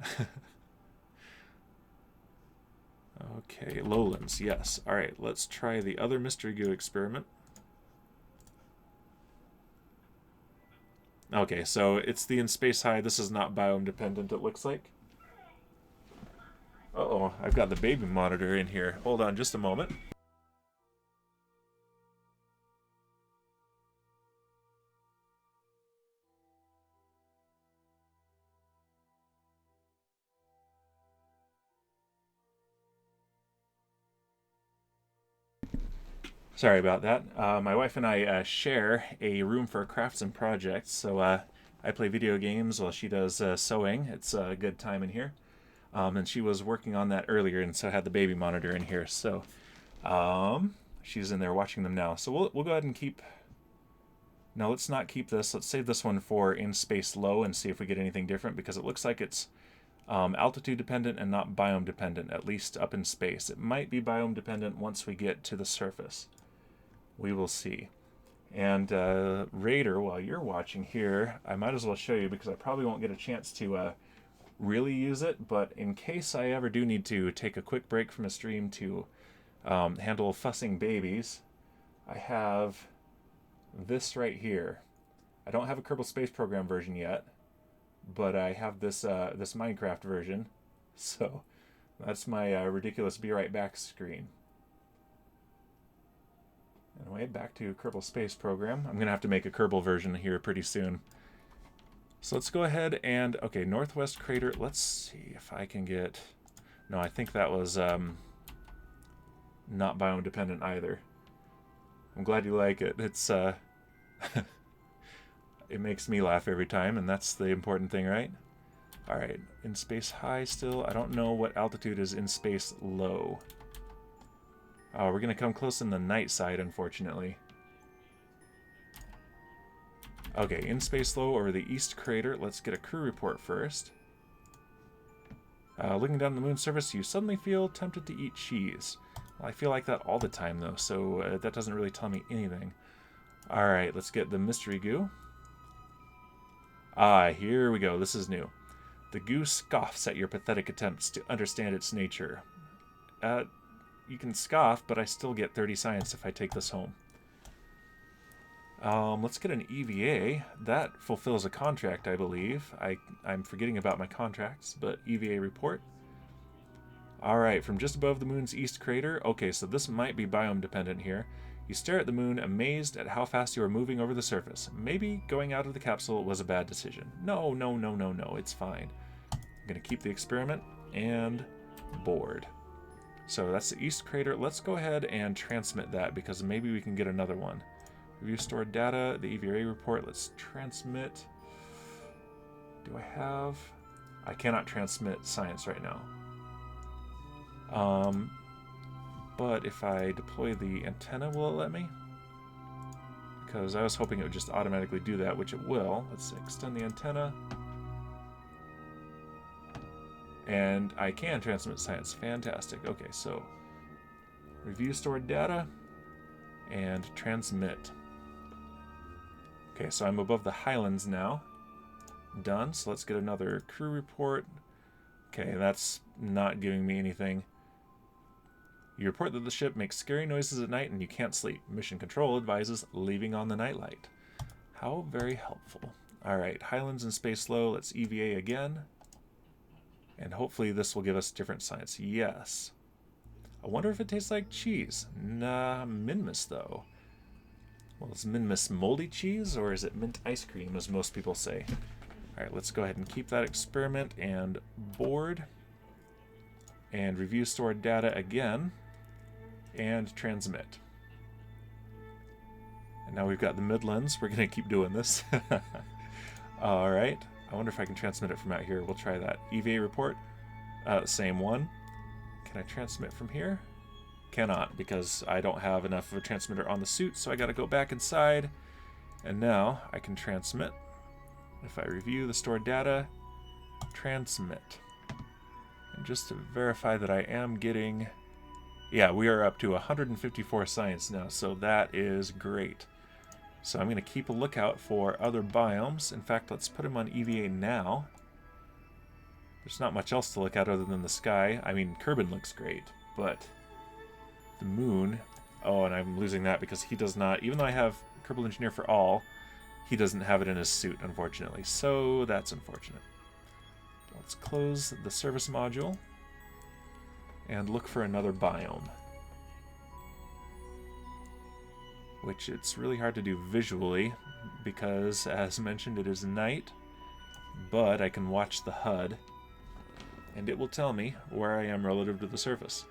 Okay, lowlands, yes. All right, let's try the other mystery goo experiment. Okay, so it's the in space high. This is not biome dependent, it looks like. Uh-oh, I've got the baby monitor in here. Hold on just a moment. Sorry about that. My wife and I share a room for crafts and projects, so I play video games while she does sewing. It's a good time in here. And she was working on that earlier, and so had the baby monitor in here. So she's in there watching them now. So we'll go ahead and keep... No, let's not keep this. Let's save this one for in space low and see if we get anything different, because it looks like it's altitude dependent and not biome dependent, at least up in space. It might be biome dependent once we get to the surface. We will see. And Raider, while you're watching here, I might as well show you, because I probably won't get a chance to really use it, but in case I ever do need to take a quick break from a stream to handle fussing babies, I have this right here. I don't have a Kerbal Space Program version yet, but I have this this Minecraft version, so that's my ridiculous be right back screen. Anyway, back to Kerbal Space Program. I'm gonna have to make a Kerbal version here pretty soon. So let's go ahead and, okay, Northwest Crater. Let's see if I can get... No, I think that was not biome dependent either. I'm glad you like it. It's it makes me laugh every time, and that's the important thing, right? All right, in space high still. I don't know what altitude is in space low. We're going to come close in the night side, unfortunately. Okay, in space low over the east crater. Let's get a crew report first. Looking down the moon's surface, you suddenly feel tempted to eat cheese. Well, I feel like that all the time, though, so that doesn't really tell me anything. Alright, let's get the mystery goo. Here we go. This is new. The goo scoffs at your pathetic attempts to understand its nature. You can scoff, but I still get 30 science if I take this home. Let's get an EVA. That fulfills a contract, I believe. I'm forgetting about my contracts, but EVA report. Alright, from just above the moon's east crater. Okay, so this might be biome dependent here. You stare at the moon, amazed at how fast you are moving over the surface. Maybe going out of the capsule was a bad decision. No, it's fine. I'm going to keep the experiment and board. So that's the east crater. Let's go ahead and transmit that because maybe we can get another one. Review stored data, the EVA report. Let's transmit. Do I have... I cannot transmit science right now. But if I deploy the antenna, will it let me? Because I was hoping it would just automatically do that, which it will. Let's extend the antenna. And I can transmit science. Fantastic. Okay, so review stored data and transmit. Okay, so I'm above the highlands now. Done. So let's get another crew report. Okay, that's not giving me anything. You report that the ship makes scary noises at night and you can't sleep. Mission Control advises leaving on the nightlight. How very helpful. Alright, Highlands and Space Low. Let's EVA again. And hopefully this will give us different science. Yes. I wonder if it tastes like cheese. Nah, Minmus though. Well, is Minmus moldy cheese or is it mint ice cream, as most people say? Alright, let's go ahead and keep that experiment and board. And review stored data again. And transmit. And now we've got the Midlands. We're going to keep doing this. Alright. I wonder if I can transmit it from out here. We'll try that. EVA report. Same one. Can I transmit from here? Cannot, because I don't have enough of a transmitter on the suit, so I got to go back inside. And now I can transmit. If I review the stored data, transmit. And just to verify that I am getting... Yeah, we are up to 154 science now, so that is great. So I'm going to keep a lookout for other biomes. In fact, let's put them on EVA now. There's not much else to look at other than the sky. I mean, Kerbal looks great, but the moon... Oh, and I'm losing that because he does not... Even though I have Kerbal Engineer for all, he doesn't have it in his suit, unfortunately. So that's unfortunate. Let's close the service module and look for another biome. Which it's really hard to do visually because, as mentioned, it is night, but I can watch the HUD and it will tell me where I am relative to the surface.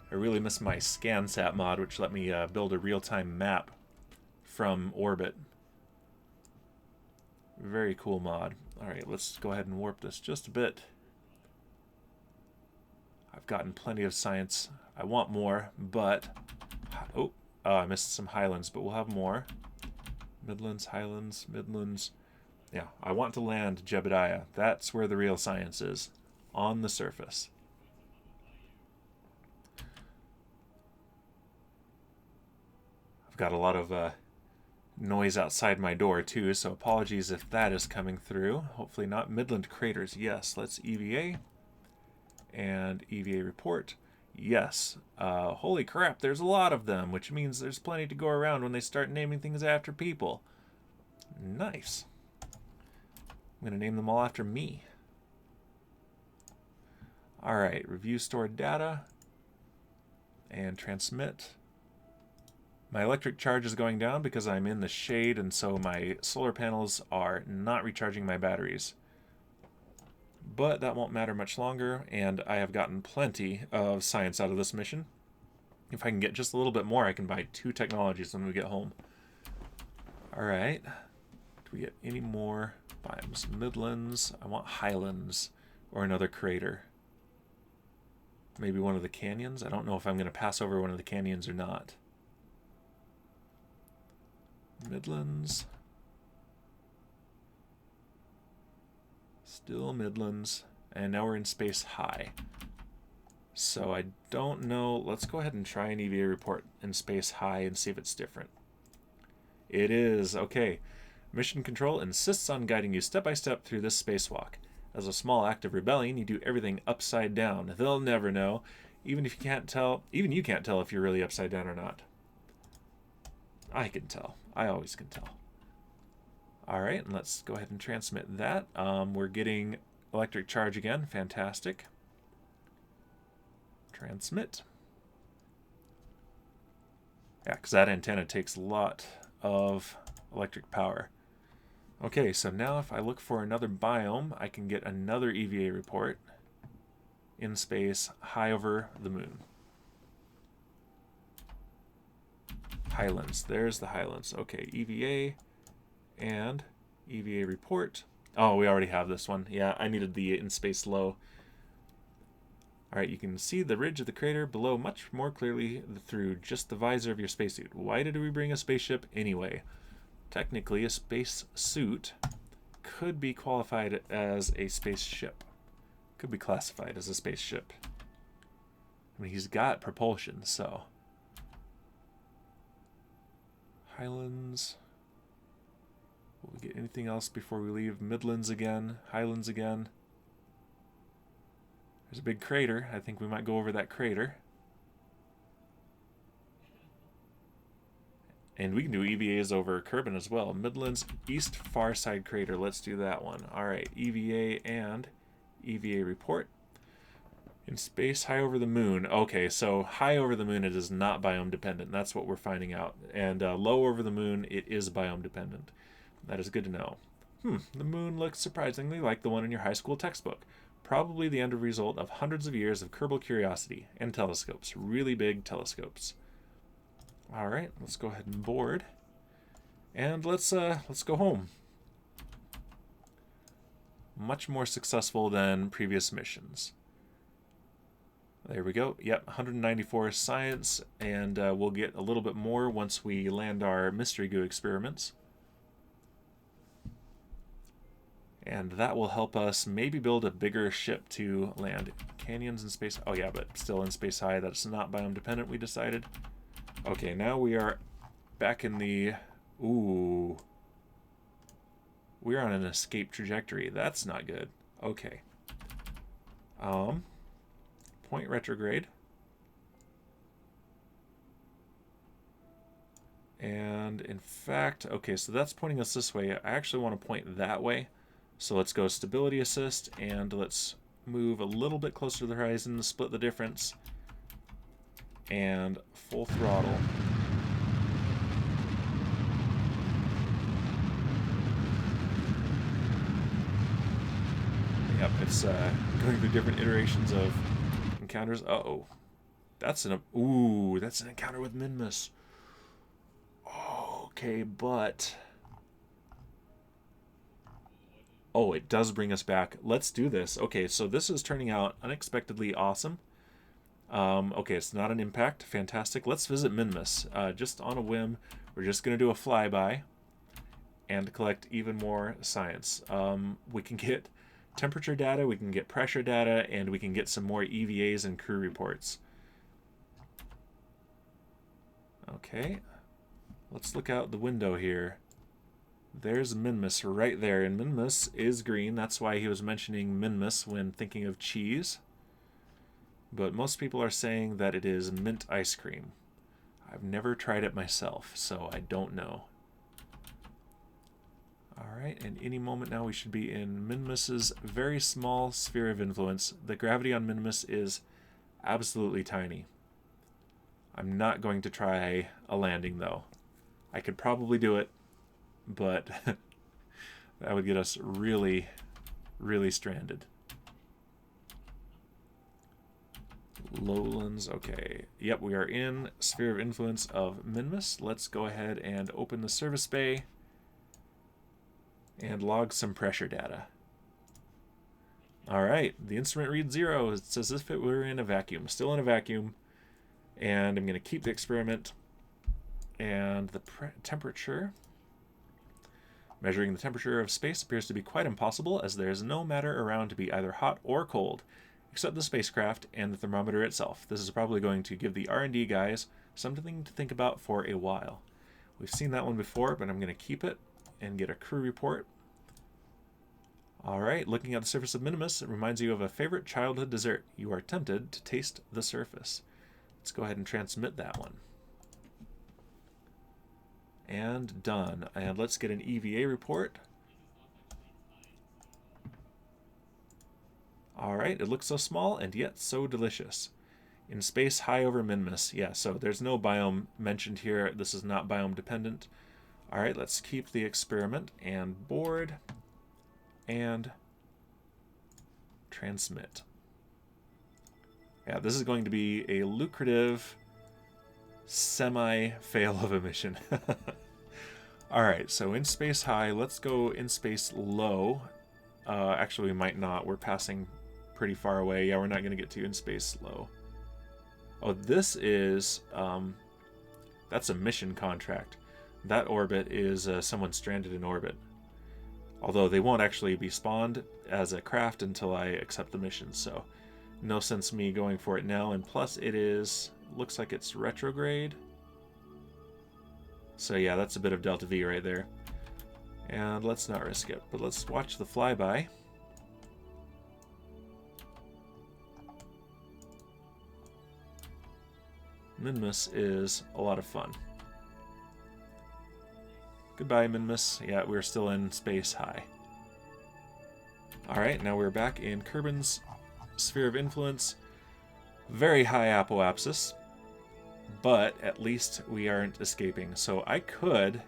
I really miss my ScanSat mod, which let me build a real-time map from orbit. Very cool mod. Alright, let's go ahead and warp this just a bit. I've gotten plenty of science. I want more, but... Oh, I missed some highlands, but we'll have more. Midlands, highlands, midlands. Yeah, I want to land Jebediah. That's where the real science is. On the surface. I've got a lot of noise outside my door too, so apologies if that is coming through. Hopefully not. Midland craters, yes. Let's EVA. And EVA report. Yes. Holy crap, there's a lot of them, which means there's plenty to go around when they start naming things after people. Nice. I'm going to name them all after me. Alright, review stored data. And transmit. My electric charge is going down because I'm in the shade, and so my solar panels are not recharging my batteries. But that won't matter much longer, and I have gotten plenty of science out of this mission. If I can get just a little bit more, I can buy 2 technologies when we get home. Alright. Do we get any more biomes? Midlands. I want highlands or another crater. Maybe one of the canyons. I don't know if I'm going to pass over one of the canyons or not. Midlands. Still Midlands. And now we're in space high. So I don't know. Let's go ahead and try an EVA report in space high and see if it's different. It is. Okay. Mission Control insists on guiding you step by step through this spacewalk. As a small act of rebellion, you do everything upside down. They'll never know, even if you can't tell. Even you can't tell if you're really upside down or not. I can tell. I always can tell. All right, and let's go ahead and transmit that. We're getting electric charge again. Fantastic. Transmit. Yeah, because that antenna takes a lot of electric power. Okay, so now if I look for another biome, I can get another EVA report in space high over the moon. Highlands. There's the Highlands. Okay, EVA and EVA report. Oh, we already have this one. Yeah, I needed the in space low. Alright, you can see the ridge of the crater below much more clearly through just the visor of your spacesuit. Why did we bring a spaceship anyway? Technically, a space suit could be qualified as a spaceship. Could be classified as a spaceship. I mean, he's got propulsion, so. Highlands. Will we get anything else before we leave? Midlands again. Highlands again. There's a big crater. I think we might go over that crater. And we can do EVAs over Kerbal as well. Midlands East Far Side Crater. Let's do that one. Alright, EVA and EVA report. In space, high over the moon. Okay, so high over the moon, it is not biome dependent. That's what we're finding out. And low over the moon, it is biome dependent. That is good to know. The moon looks surprisingly like the one in your high school textbook. Probably the end result of hundreds of years of Kerbal curiosity and telescopes. Really big telescopes. All right, let's go ahead and board, and let's go home. Much more successful than previous missions. There we go. Yep, 194 science, and we'll get a little bit more once we land our mystery goo experiments. And that will help us maybe build a bigger ship to land. Canyons in space. Oh yeah, but still in space high. That's not biome dependent, we decided. Okay, now we are back in the... Ooh. We're on an escape trajectory. That's not good. Okay. Point retrograde. And in fact, okay, so that's pointing us this way. I actually want to point that way. So let's go stability assist, and let's move a little bit closer to the horizon, split the difference, and full throttle. Yep, it's going through different iterations of encounters. Uh-oh. That's an encounter with Minmus. Okay, but... Oh, it does bring us back. Let's do this. Okay, so this is turning out unexpectedly awesome. Okay, it's not an impact. Fantastic. Let's visit Minmus. Just on a whim, we're just going to do a flyby and collect even more science. We can get temperature data, we can get pressure data, and we can get some more EVAs and crew reports. Okay, let's look out the window here. There's Minmus right there, and Minmus is green. That's why he was mentioning Minmus when thinking of cheese. But most people are saying that it is mint ice cream. I've never tried it myself, so I don't know. Alright, and any moment now we should be in Minmus's very small sphere of influence. The gravity on Minmus is absolutely tiny. I'm not going to try a landing, though. I could probably do it, but that would get us really, really stranded. Lowlands, okay. Yep, we are in sphere of influence of Minmus. Let's go ahead and open the service bay and log some pressure data. All right, the instrument reads 0. It's as if it were in a vacuum. Still in a vacuum. And I'm going to keep the experiment. And the temperature. Measuring the temperature of space appears to be quite impossible, as there is no matter around to be either hot or cold, except the spacecraft and the thermometer itself. This is probably going to give the R&D guys something to think about for a while. We've seen that one before, but I'm going to keep it and get a crew report. Alright, looking at the surface of Minimus, it reminds you of a favorite childhood dessert. You are tempted to taste the surface. Let's go ahead and transmit that one. And done. And let's get an EVA report. Alright, it looks so small and yet so delicious. In space, high over Minimus. Yeah, so there's no biome mentioned here. This is not biome dependent. Alright, let's keep the experiment and board and transmit. Yeah, this is going to be a lucrative semi-fail of a mission. Alright, so in space high, let's go in space low. Actually, we might not. We're passing pretty far away. Yeah, we're not going to get to in space low. Oh, this is... that's a mission contract. That orbit is someone stranded in orbit. Although they won't actually be spawned as a craft until I accept the mission, so no sense me going for it now. And plus it is, looks like it's retrograde. So yeah, that's a bit of Delta V right there. And let's not risk it, but let's watch the flyby. Minimus is a lot of fun. Goodbye, Minimus. Yeah, we're still in space high. Alright, now we're back in Kerbin's sphere of influence. Very high apoapsis, but at least we aren't escaping. So I could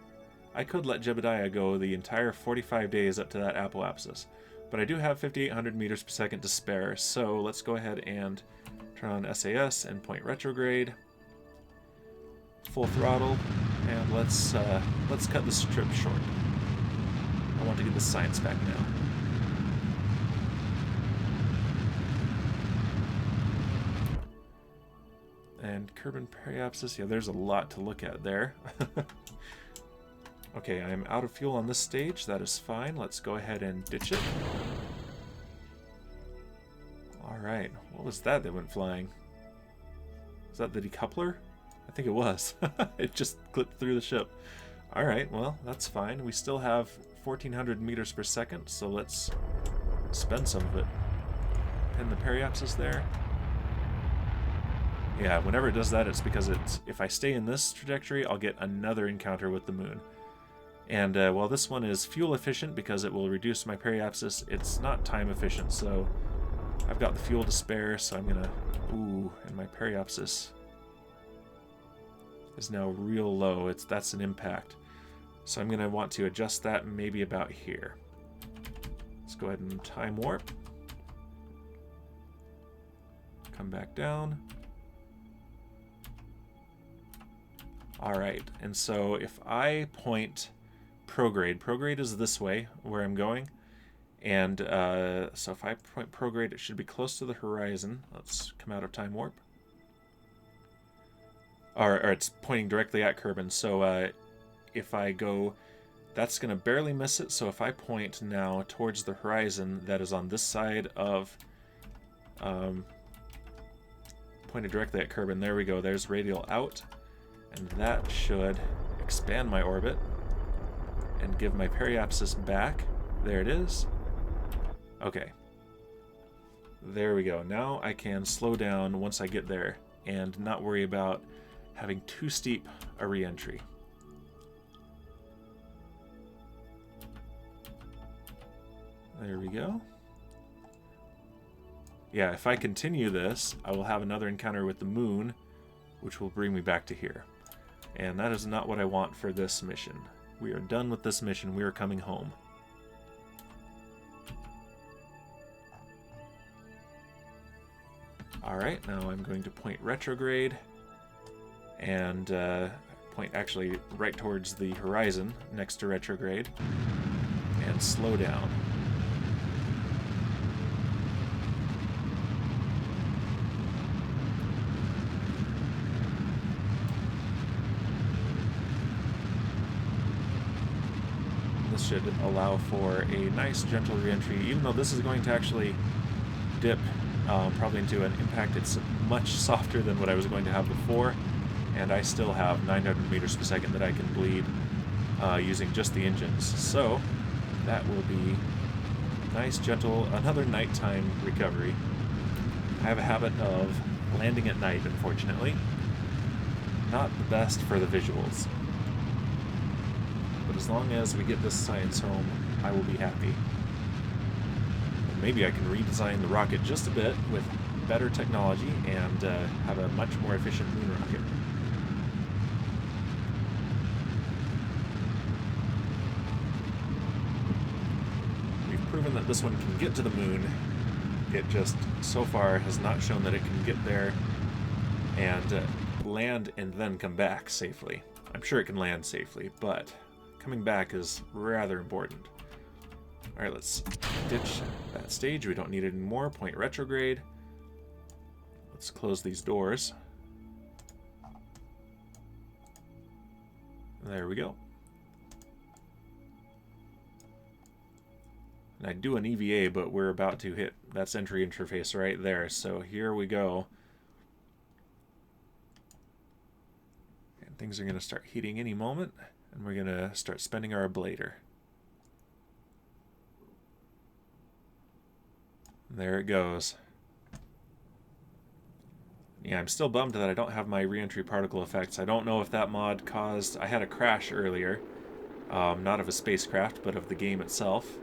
let Jebediah go the entire 45 days up to that apoapsis. But I do have 5,800 meters per second to spare, so let's go ahead and turn on SAS and point retrograde. Full throttle, and let's cut this trip short. I want to get the science back now. And Kerbin periapsis, yeah, there's a lot to look at there. Okay, I'm out of fuel on this stage. That is fine. Let's go ahead and ditch it. Alright, what was that went flying? Is that the decoupler? I think it was. It just clipped through the ship. Alright, well, that's fine. We still have 1,400 meters per second, so let's spend some of it. Pin the periapsis there. Yeah, whenever it does that, it's because if I stay in this trajectory, I'll get another encounter with the moon. And while this one is fuel efficient because it will reduce my periapsis, it's not time efficient, so I've got the fuel to spare, so I'm gonna... Ooh, and my periapsis is now real low. That's an impact. So I'm gonna want to adjust that maybe about here. Let's go ahead and time warp. Come back down. Alright, and so if I point prograde is this way, where I'm going, and so if I point prograde, it should be close to the horizon. Let's come out of time warp. Or it's pointing directly at Kerbin, so if I go, that's going to barely miss it, so if I point now towards the horizon that is on this side of, pointed directly at Kerbin, there we go, there's radial out, and that should expand my orbit and give my periapsis back. There it is. Okay. There we go. Now I can slow down once I get there and not worry about having too steep a re-entry. There we go. Yeah, if I continue this, I will have another encounter with the moon, which will bring me back to here. And that is not what I want for this mission. We are done with this mission. We are coming home. Alright, now I'm going to point retrograde and point actually right towards the horizon next to retrograde and slow down. this should allow for a nice gentle reentry, even though this is going to actually dip probably into an impact. It's much softer than what I was going to have before, and I still have 900 meters per second that I can bleed using just the engines. So that will be nice, gentle, another nighttime recovery. I have a habit of landing at night, unfortunately. Not the best for the visuals. But as long as we get this science home, I will be happy. And maybe I can redesign the rocket just a bit with better technology and have a much more efficient moon rocket. We've proven that this one can get to the moon. It just, so far, has not shown that it can get there and land and then come back safely. I'm sure it can land safely, but coming back is rather important. Alright, let's ditch that stage. We don't need it anymore. Point retrograde. Let's close these doors. There we go. And I do an EVA, but we're about to hit that entry interface right there. So here we go. And things are going to start heating any moment, and we're going to start spending our ablator. There it goes. Yeah, I'm still bummed that I don't have my re-entry particle effects. I don't know if that mod caused... I had a crash earlier. Not of a spacecraft, but of the game itself.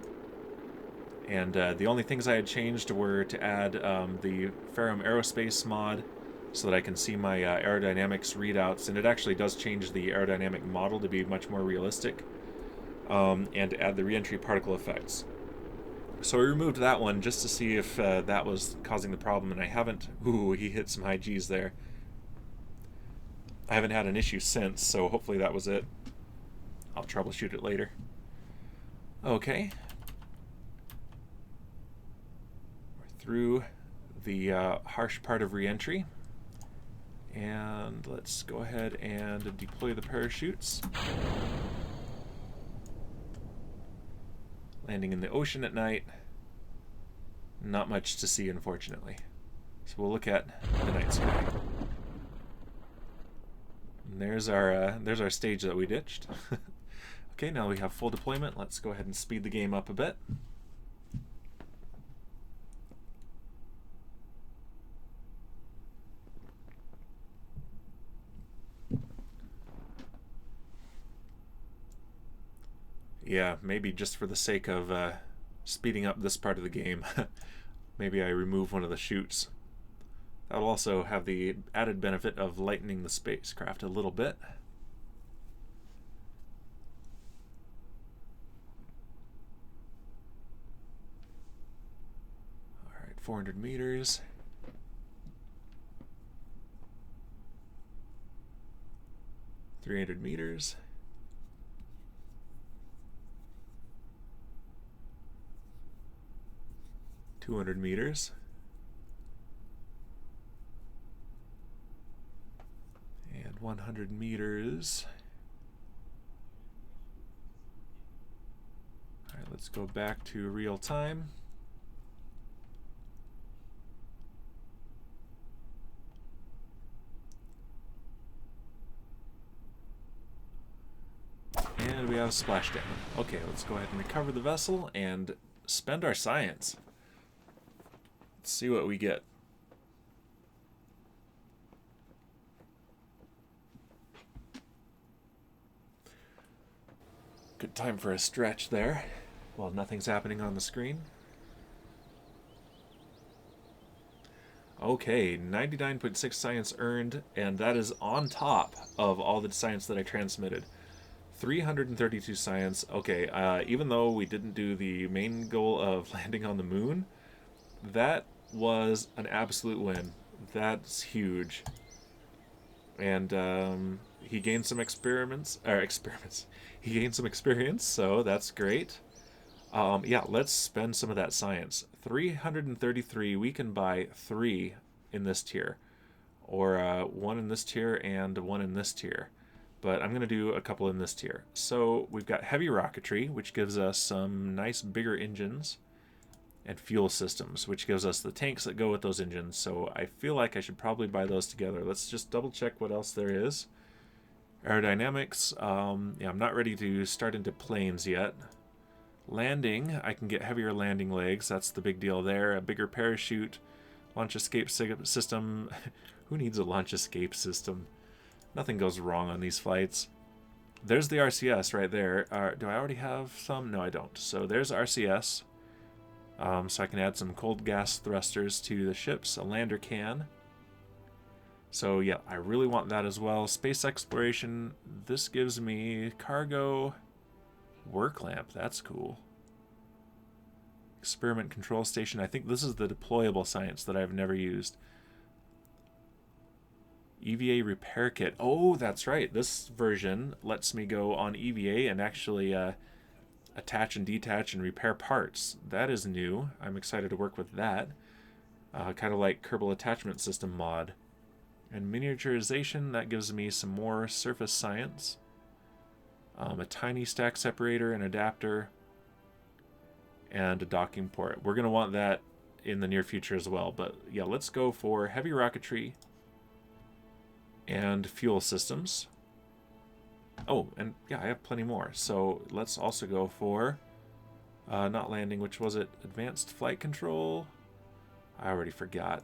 And the only things I had changed were to add the Ferram Aerospace mod so that I can see my aerodynamics readouts. And it actually does change the aerodynamic model to be much more realistic. And to add the re-entry particle effects. So I removed that one just to see if that was causing the problem, and I haven't... Ooh, he hit some high G's there. I haven't had an issue since, so hopefully that was it. I'll troubleshoot it later. Okay. We're through the harsh part of re-entry. And let's go ahead and deploy the parachutes. Landing in the ocean at night. Not much to see, unfortunately. So we'll look at the night sky. And there's our stage that we ditched. Okay, now we have full deployment. Let's go ahead and speed the game up a bit. Yeah, maybe just for the sake of speeding up this part of the game, maybe I remove one of the chutes. That'll also have the added benefit of lightening the spacecraft a little bit. Alright, 400 meters. $300 meters. 200 meters. And 100 meters. All right, let's go back to real time. And we have splashdown. Okay, let's go ahead and recover the vessel and spend our science. Let's see what we get. Good time for a stretch there, while nothing's happening on the screen. Okay, 99.6 science earned, and that is on top of all the science that I transmitted. 332 science. Okay, even though we didn't do the main goal of landing on the moon, that was an absolute win. That's huge. And he gained some experiments. He gained some experience, so that's great. Yeah, let's spend some of that science. 333, we can buy 3 in this tier. Or 1 in this tier and 1 in this tier. but I'm going to do a couple in this tier. So we've got heavy rocketry, which gives us some nice bigger engines, and fuel systems, which gives us the tanks that go with those engines. So I feel like I should probably buy those together. Let's just double check what else there is. Aerodynamics, yeah, I'm not ready to start into planes yet. Landing, I can get heavier landing legs. That's the big deal there. A bigger parachute, launch escape system. Who needs a launch escape system? Nothing goes wrong on these flights. There's the RCS right there. Do I already have some? No, I don't. So there's RCS. So I can add some cold gas thrusters to the ships. A lander can. So yeah, I really want that as well. Space exploration. This gives me cargo work lamp. That's cool. Experiment control station. I think this is the deployable science that I've never used. EVA repair kit. Oh, that's right. This version lets me go on EVA and actually attach and detach and repair parts. That is new. I'm excited to work with that. Kind of like Kerbal attachment system mod. And miniaturization, that gives me some more surface science. A tiny stack separator, an adapter, and a docking port. We're going to want that in the near future as well. But yeah, let's go for heavy rocketry and fuel systems. Oh, and yeah, I have plenty more. So let's also go for not landing, which was it? Advanced flight control? I already forgot.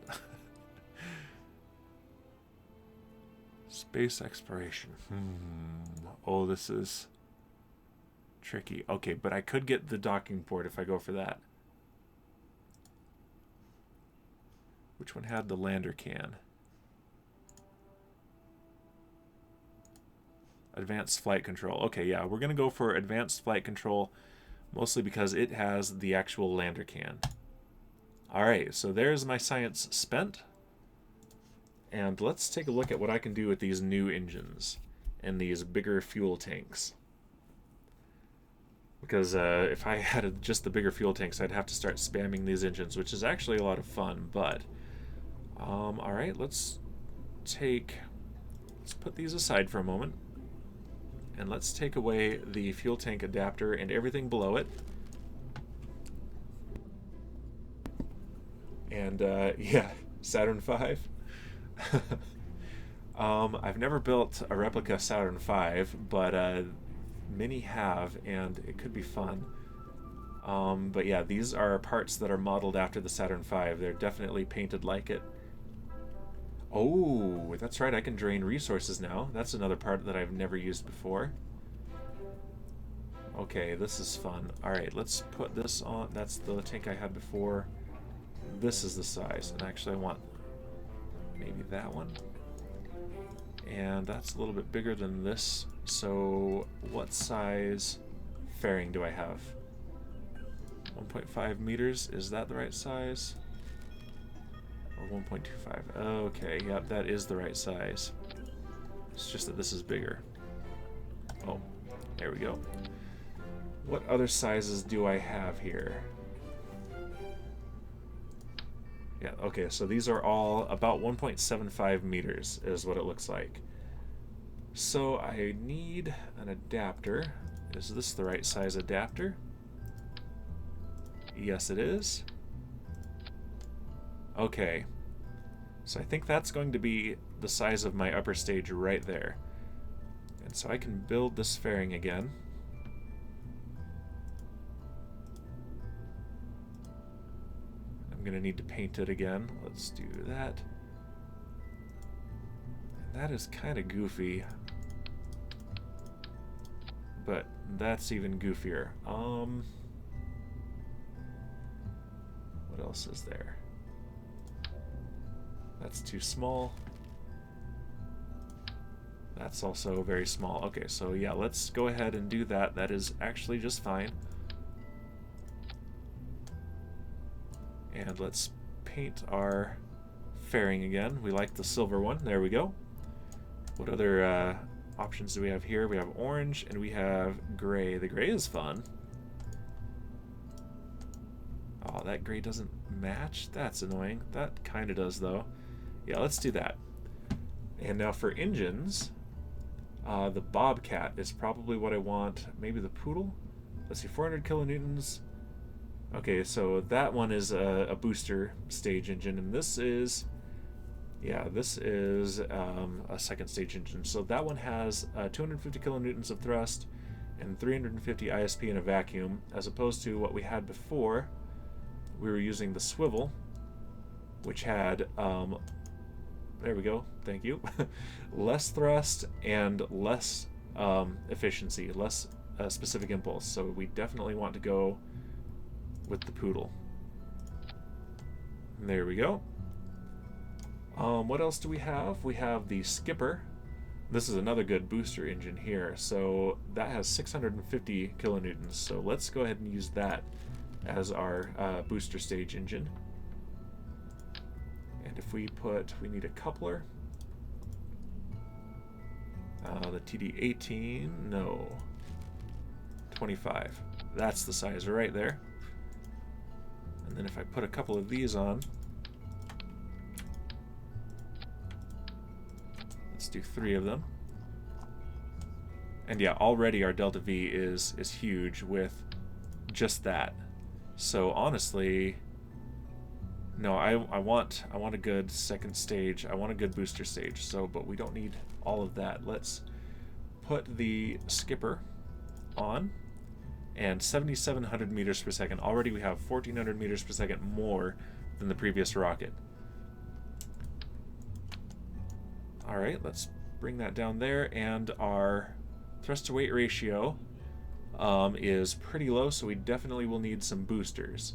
Space exploration. Oh, this is tricky. Okay, but I could get the docking port if I go for that. Which one had the lander can? Advanced flight control. Okay, yeah, we're going to go for advanced flight control, mostly because it has the actual lander can. Alright, so there's my science spent. And let's take a look at what I can do with these new engines and these bigger fuel tanks. Because if I had just the bigger fuel tanks, I'd have to start spamming these engines, which is actually a lot of fun, but... alright, let's put these aside for a moment. And let's take away the fuel tank adapter and everything below it. And yeah, Saturn V. I've never built a replica Saturn V, but many have, and it could be fun. But yeah, these are parts that are modeled after the Saturn V. They're definitely painted like it. Oh, that's right, I can drain resources now. That's another part that I've never used before. Okay, this is fun. Alright, let's put this on. That's the tank I had before. This is the size, and actually I want maybe that one. And that's a little bit bigger than this. So what size fairing do I have? 1.5 meters, is that the right size? Or 1.25? Okay, yep, that is the right size. It's just that this is bigger. Oh, there we go. What other sizes do I have here? Yeah, okay, so these are all about 1.75 meters is what it looks like. So I need an adapter. Is this the right size adapter? Yes, it is. Okay. So I think that's going to be the size of my upper stage right there. And so I can build this fairing again. I'm going to need to paint it again. Let's do that. And that is kind of goofy. But that's even goofier. What else is there? That's too small. That's also very small. Okay, so yeah, let's go ahead and do that. That is actually just fine. And let's paint our fairing again. We like the silver one. There we go. What other options do we have here? We have orange and we have gray. The gray is fun. Oh, that gray doesn't match? That's annoying. That kind of does, though. Yeah, let's do that. And now for engines, The Bobcat is probably what I want. Maybe the Poodle? Let's see, 400 kilonewtons. Okay, so that one is a booster stage engine, and this is... Yeah, this is a second stage engine. So that one has 250 kilonewtons of thrust and 350 ISP in a vacuum, as opposed to what we had before. We were using the swivel, which had, there we go, thank you, less thrust and less efficiency, less specific impulse. So we definitely want to go with the Poodle. There we go. What else do we have? We have the Skipper. This is another good booster engine here. So that has 650 kilonewtons. So let's go ahead and use that as our booster stage engine. And if we need a coupler. The TD18, no. 25. That's the size right there. And then if I put a couple of these on, let's do 3 of them. And yeah, already our delta V is huge with just that. So honestly, no, I want a good second stage. I want a good booster stage. So, but we don't need all of that. Let's put the Skipper on, and 7,700 meters per second. Already we have 1,400 meters per second more than the previous rocket. All right, let's bring that down there, and our thrust to weight ratio is pretty low, so we definitely will need some boosters.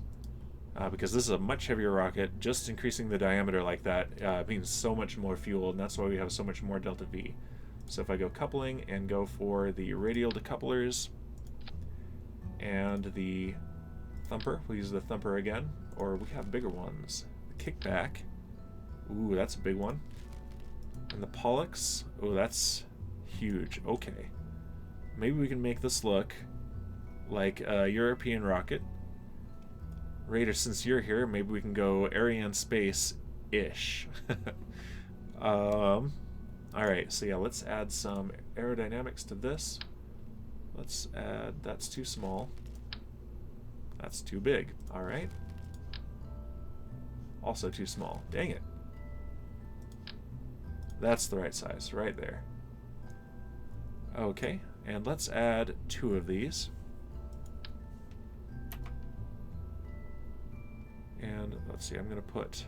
Because this is a much heavier rocket. Just increasing the diameter like that means so much more fuel, and that's why we have so much more delta V. So if I go coupling and go for the radial decouplers and the thumper, we'll use the thumper again, or we have bigger ones. The kickback, ooh, that's a big one. And the Pollux, oh, that's huge. Okay, maybe we can make this look like a European rocket. Raider, since you're here, maybe we can go Ariane Space-ish. Alright, so yeah, let's add some aerodynamics to this. Let's add, that's too small. That's too big. Alright. Also too small. Dang it. That's the right size, right there. Okay, and let's add 2 of these. And let's see, I'm gonna put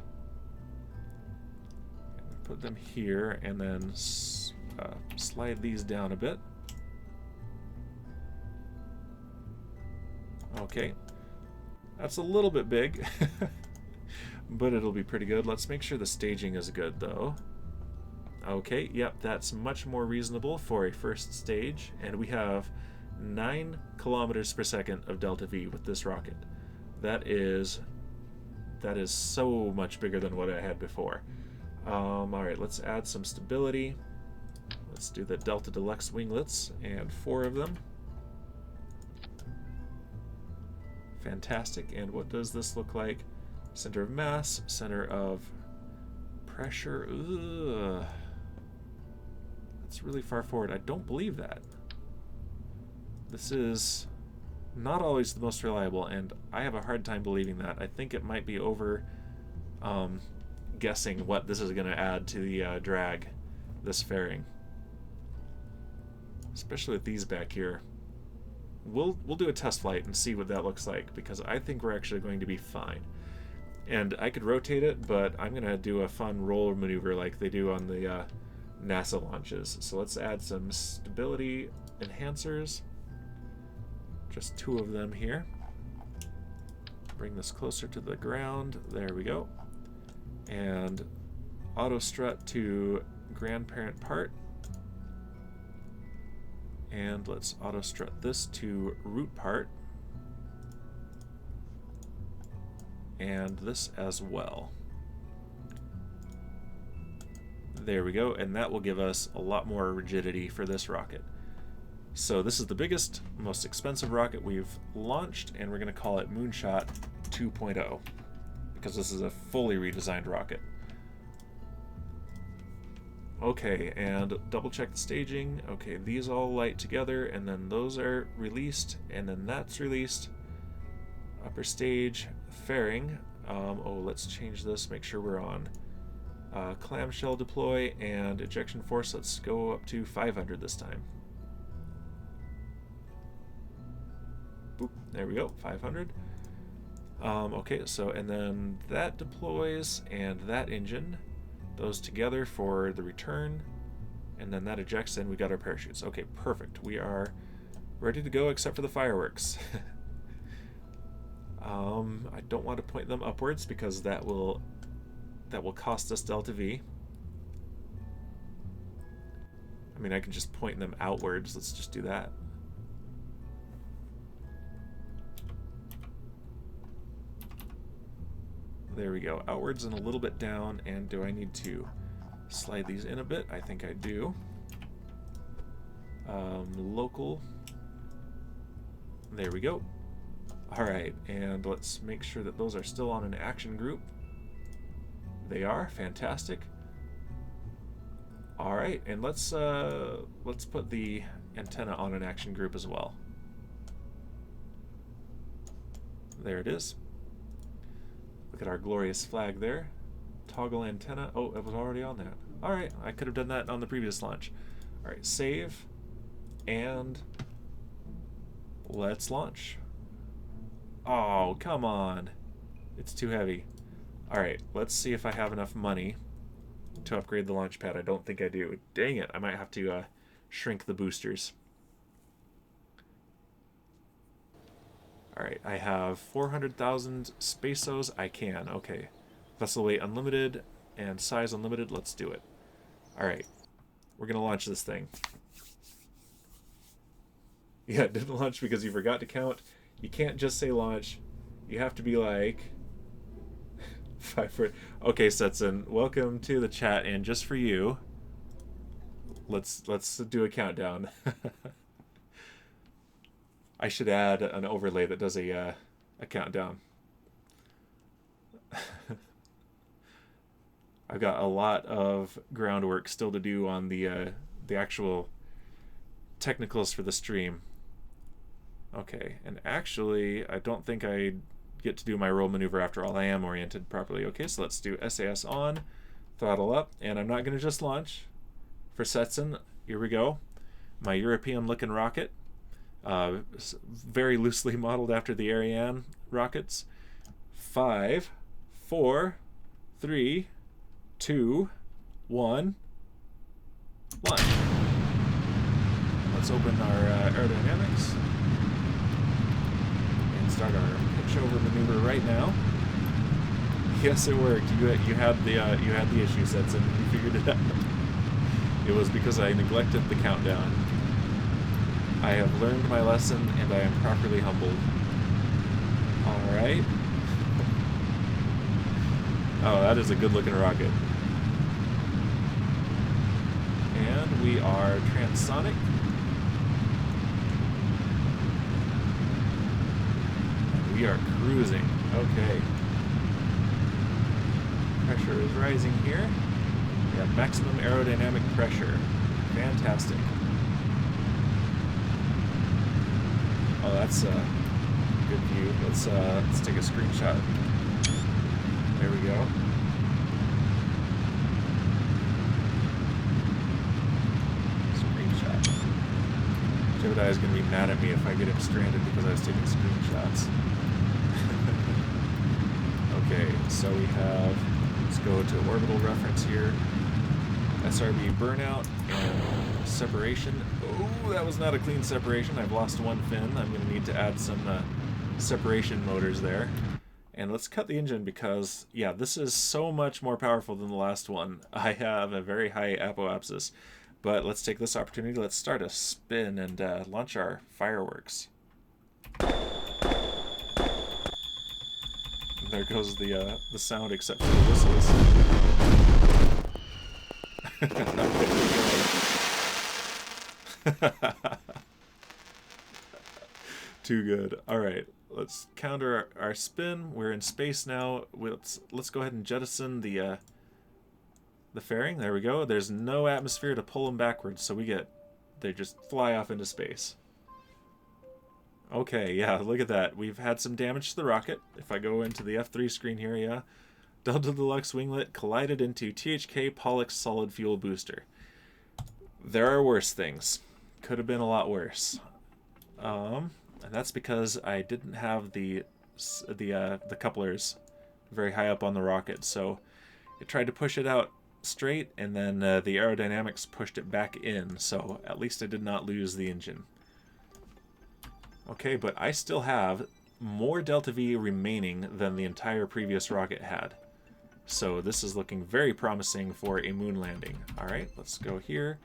them here, and then slide these down a bit. Okay, that's a little bit big, but it'll be pretty good. Let's make sure the staging is good, though. Okay, yep, that's much more reasonable for a first stage, and we have 9 kilometers per second of delta V with this rocket. That is so much bigger than what I had before. Alright, let's add some stability. Let's do the Delta Deluxe winglets, and 4 of them. Fantastic. And what does this look like? Center of mass, center of pressure. Ugh. That's really far forward. I don't believe that. This is not always the most reliable, and I have a hard time believing that. I think it might be over guessing what this is going to add to the drag, this fairing. Especially with these back here. We'll do a test flight and see what that looks like, because I think we're actually going to be fine. And I could rotate it, but I'm going to do a fun roll maneuver like they do on the NASA launches. So let's add some stability enhancers. Just 2 of them here. Bring this closer to the ground. There we go. And auto strut to grandparent part. And let's auto strut this to root part. And this as well. There we go, and that will give us a lot more rigidity for this rocket. So this is the biggest, most expensive rocket we've launched, and we're going to call it Moonshot 2.0, because this is a fully redesigned rocket. Okay, and double check the staging. Okay, these all light together, and then those are released, and then that's released. Upper stage, fairing. Oh, let's change this, make sure we're on clamshell deploy, and ejection force, let's go up to 500 this time. Boop, there we go, 500. Okay, so, and then that deploys, and that engine, those together for the return, and then that ejects, and we got our parachutes. Okay, perfect. We are ready to go except for the fireworks. I don't want to point them upwards because that will cost us delta V. I mean, I can just point them outwards. Let's just do that. There we go. Outwards and a little bit down. And do I need to slide these in a bit? I think I do. Local. There we go. Alright, and let's make sure that those are still on an action group. They are. Fantastic. Alright, and let's put the antenna on an action group as well. There it is. Look at our glorious flag there. Toggle antenna. Oh, it was already on that. Alright, I could have done that on the previous launch. Alright, save. And let's launch. Oh, come on. It's too heavy. Alright, let's see if I have enough money to upgrade the launch pad. I don't think I do. Dang it, I might have to shrink the boosters. Alright, I have 400,000 spaceos. I can, okay. Vessel weight unlimited and size unlimited. Let's do it. Alright, we're going to launch this thing. Yeah, it didn't launch because you forgot to count. You can't just say launch. You have to be like... Okay, Setson, welcome to the chat, and just for you, let's do a countdown. I should add an overlay that does a countdown. I've got a lot of groundwork still to do on the actual technicals for the stream. Okay, and actually, I don't think I get to do my roll maneuver after all. I am oriented properly. Okay, so let's do SAS on, throttle up, and I'm not going to just launch. For Setson, here we go. My European-looking rocket, very loosely modeled after the Ariane rockets. 5, 4, 3, 2, 1, launch. Let's open our aerodynamics. Start our pitch over maneuver right now. Yes, it worked. You had the issue, Setson. You figured it out. It was because I neglected the countdown. I have learned my lesson, and I am properly humbled. All right. Oh, that is a good-looking rocket. And we are transonic. We are cruising. Okay. Pressure is rising here. We have maximum aerodynamic pressure. Fantastic. Oh, that's a good view. Let's take a screenshot. There we go. Screenshot. Jebediah is going to be mad at me if I get him stranded because I was taking screenshots. Okay, so we have, let's go to orbital reference here. SRB burnout and separation. Oh, that was not a clean separation. I've lost one fin. I'm going to need to add some separation motors there. And let's cut the engine because, yeah, this is so much more powerful than the last one. I have a very high apoapsis. But let's take this opportunity. Let's start a spin and launch our fireworks. There goes the sound, except for the whistles. Too good. All right, let's counter our spin. We're in space now. Let's go ahead and jettison the the fairing. There we go. There's no atmosphere to pull them backwards, so they just fly off into space. Okay, yeah, look at that. We've had some damage to the rocket. If I go into the F3 screen here, yeah. Delta Deluxe winglet collided into THK Pollux solid fuel booster. There are worse things. Could have been a lot worse. And that's because I didn't have the couplers very high up on the rocket, so it tried to push it out straight, and then the aerodynamics pushed it back in, so at least I did not lose the engine. Okay, but I still have more Delta V remaining than the entire previous rocket had. So this is looking very promising for a moon landing. Alright, let's go here.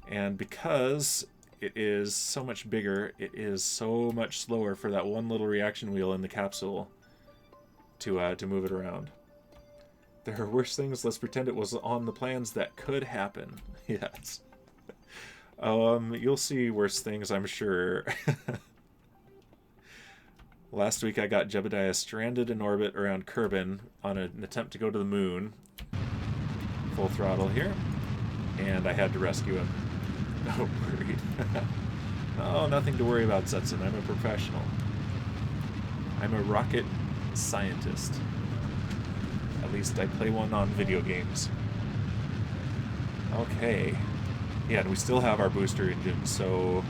And because it is so much bigger, it is so much slower for that one little reaction wheel in the capsule to move it around. There are worse things. Let's pretend it was on the plans that could happen. Yes. You'll see worse things, I'm sure. Last week I got Jebediah stranded in orbit around Kerbal on an attempt to go to the moon. Full throttle here. And I had to rescue him. Oh, worried. Oh, nothing to worry about, Setson. I'm a professional. I'm a rocket scientist. At least I play one on video games. Okay. Yeah, and we still have our booster engine, so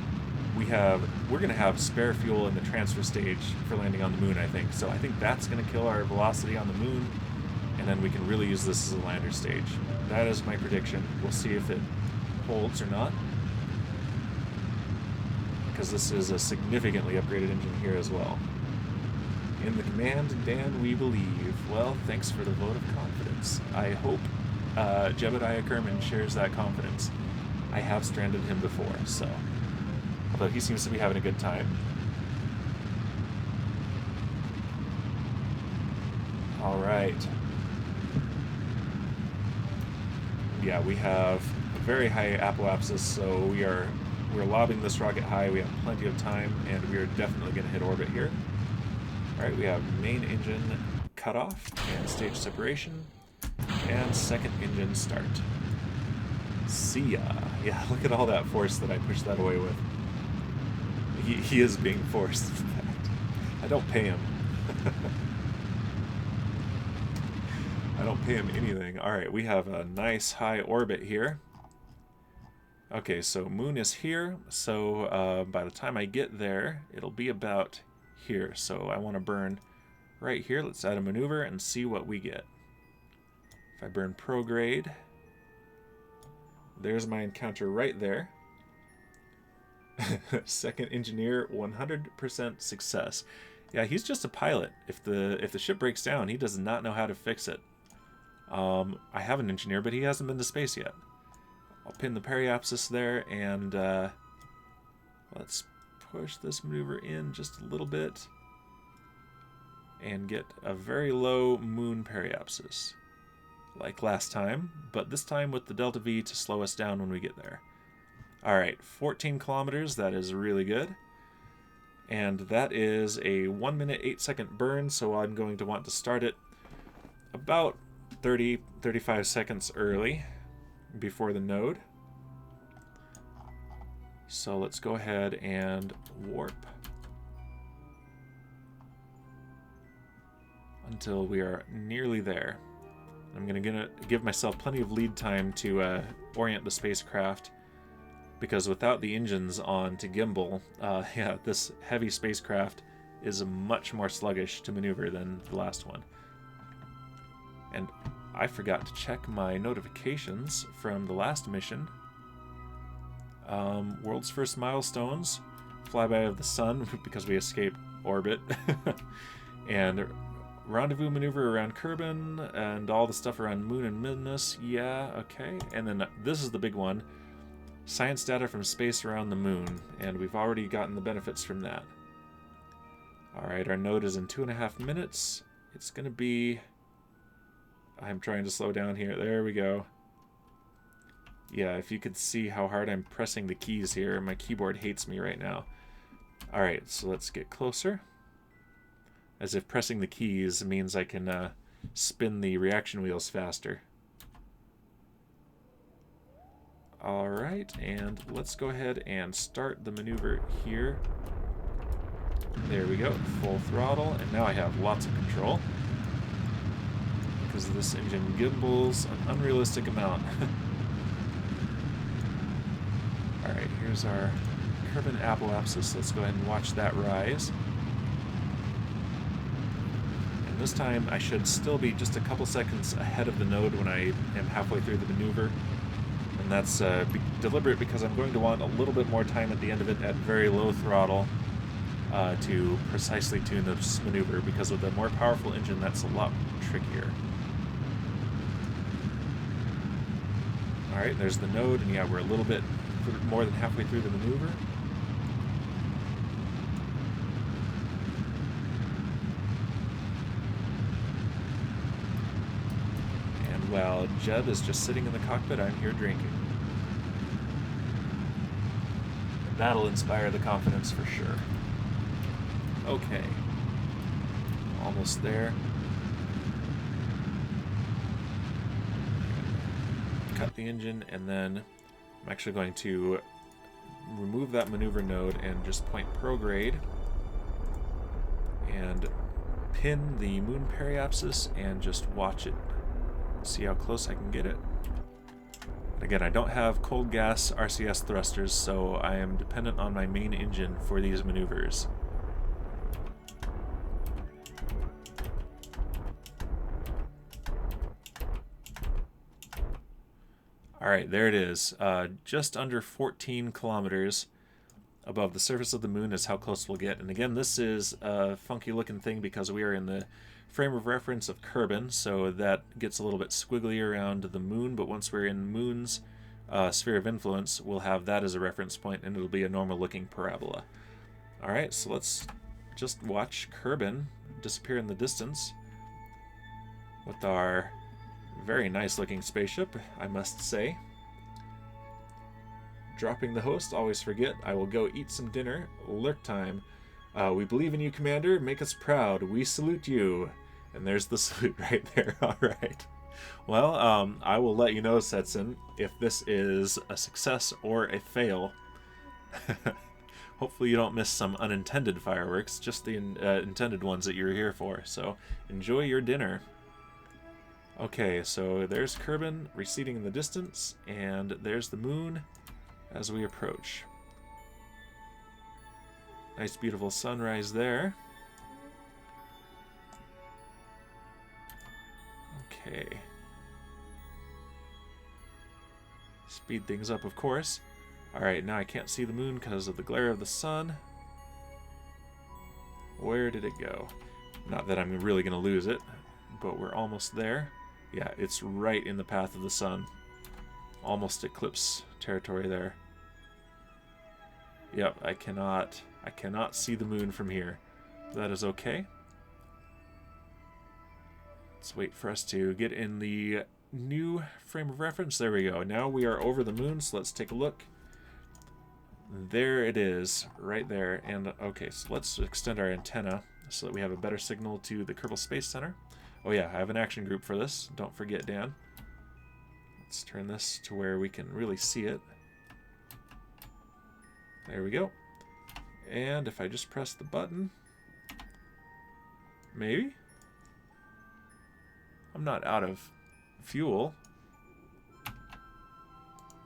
we're going to have spare fuel in the transfer stage for landing on the moon, I think. So I think that's going to kill our velocity on the moon, and then we can really use this as a lander stage. That is my prediction. We'll see if it holds or not, because this is a significantly upgraded engine here as well. In the command, Dan, we believe. Well, thanks for the vote of confidence. I hope Jebediah Kerman shares that confidence. I have stranded him before, so... Although he seems to be having a good time. Alright. Yeah, we have a very high apoapsis, so we're lobbing this rocket high. We have plenty of time, and we are definitely going to hit orbit here. Alright, we have main engine cutoff, and stage separation, and second engine start. See ya. Yeah, look at all that force that I pushed that away with. He is being forced, in fact. I don't pay him. I don't pay him anything. Alright, we have a nice high orbit here. Okay, so moon is here, so by the time I get there, it'll be about here. So I want to burn right here. Let's add a maneuver and see what we get. If I burn prograde, there's my encounter right there. Second engineer, 100% success. Yeah, he's just a pilot. If the ship breaks down, he does not know how to fix it. I have an engineer, but he hasn't been to space yet. I'll pin the periapsis there, and let's push this maneuver in just a little bit and get a very low moon periapsis, like last time, but this time with the Delta V to slow us down when we get there. Alright, 14 kilometers, that is really good. And that is a 1 minute 8 second burn, so I'm going to want to start it about 35 seconds early before the node. So let's go ahead and warp until we are nearly there. I'm gonna give myself plenty of lead time to orient the spacecraft, because without the engines on to gimbal, yeah, this heavy spacecraft is much more sluggish to maneuver than the last one. And I forgot to check my notifications from the last mission. World's first milestones, flyby of the sun because we escaped orbit, and rendezvous maneuver around Kerbal, and all the stuff around Moon and Midness. Yeah, okay. And then this is the big one. Science data from space around the moon, and we've already gotten the benefits from that. Alright, our node is in 2.5 minutes. It's going to be... I'm trying to slow down here. There we go. Yeah, if you could see how hard I'm pressing the keys here, my keyboard hates me right now. Alright, so let's get closer. As if pressing the keys means I can spin the reaction wheels faster. Alright, and let's go ahead and start the maneuver here. There we go, full throttle, and now I have lots of control. Because this engine gimbals an unrealistic amount. Alright, here's our Kerbal apoapsis. Let's go ahead and watch that rise. And this time I should still be just a couple seconds ahead of the node when I am halfway through the maneuver. And that's deliberate because I'm going to want a little bit more time at the end of it at very low throttle to precisely tune this maneuver, because with a more powerful engine that's a lot trickier. Alright, there's the node, and yeah, we're a little bit more than halfway through the maneuver. And while Jeb is just sitting in the cockpit, I'm here drinking. And that'll inspire the confidence for sure. Okay. Almost there. Cut the engine, and then I'm actually going to remove that maneuver node and just point prograde and pin the moon periapsis and just watch it. See how close I can get it. And again, I don't have cold gas RCS thrusters, so I am dependent on my main engine for these maneuvers. Alright, there it is. Just under 14 kilometers above the surface of the moon is how close we'll get. And again, this is a funky looking thing because we are in the frame of reference of Kerbal, so that gets a little bit squiggly around the moon, but once we're in moon's sphere of influence, we'll have that as a reference point, and it'll be a normal looking parabola. Alright, so let's just watch Kerbal disappear in the distance with our very nice looking spaceship, I must say. Dropping the host, always forget, I will go eat some dinner. Lurk time. We believe in you, Commander. Make us proud. We salute you. And there's the salute right there. Alright. Well, I will let you know, Setson, if this is a success or a fail. Hopefully you don't miss some unintended fireworks, just the intended ones that you're here for. So enjoy your dinner. Okay, so there's Kerbal receding in the distance, and there's the moon as we approach. Nice beautiful sunrise there. Okay. Speed things up, of course. Alright, now I can't see the moon because of the glare of the sun. Where did it go? Not that I'm really going to lose it, but we're almost there. Yeah, it's right in the path of the sun. Almost eclipse territory there. Yep, I cannot see the moon from here. That is okay. Let's wait for us to get in the new frame of reference. There we go. Now we are over the moon, so let's take a look. There it is, right there. And okay, so let's extend our antenna so that we have a better signal to the Kerbal Space Center. Oh yeah, I have an action group for this. Don't forget, Dan. Let's turn this to where we can really see it. There we go. And if I just press the button, maybe? I'm not out of fuel.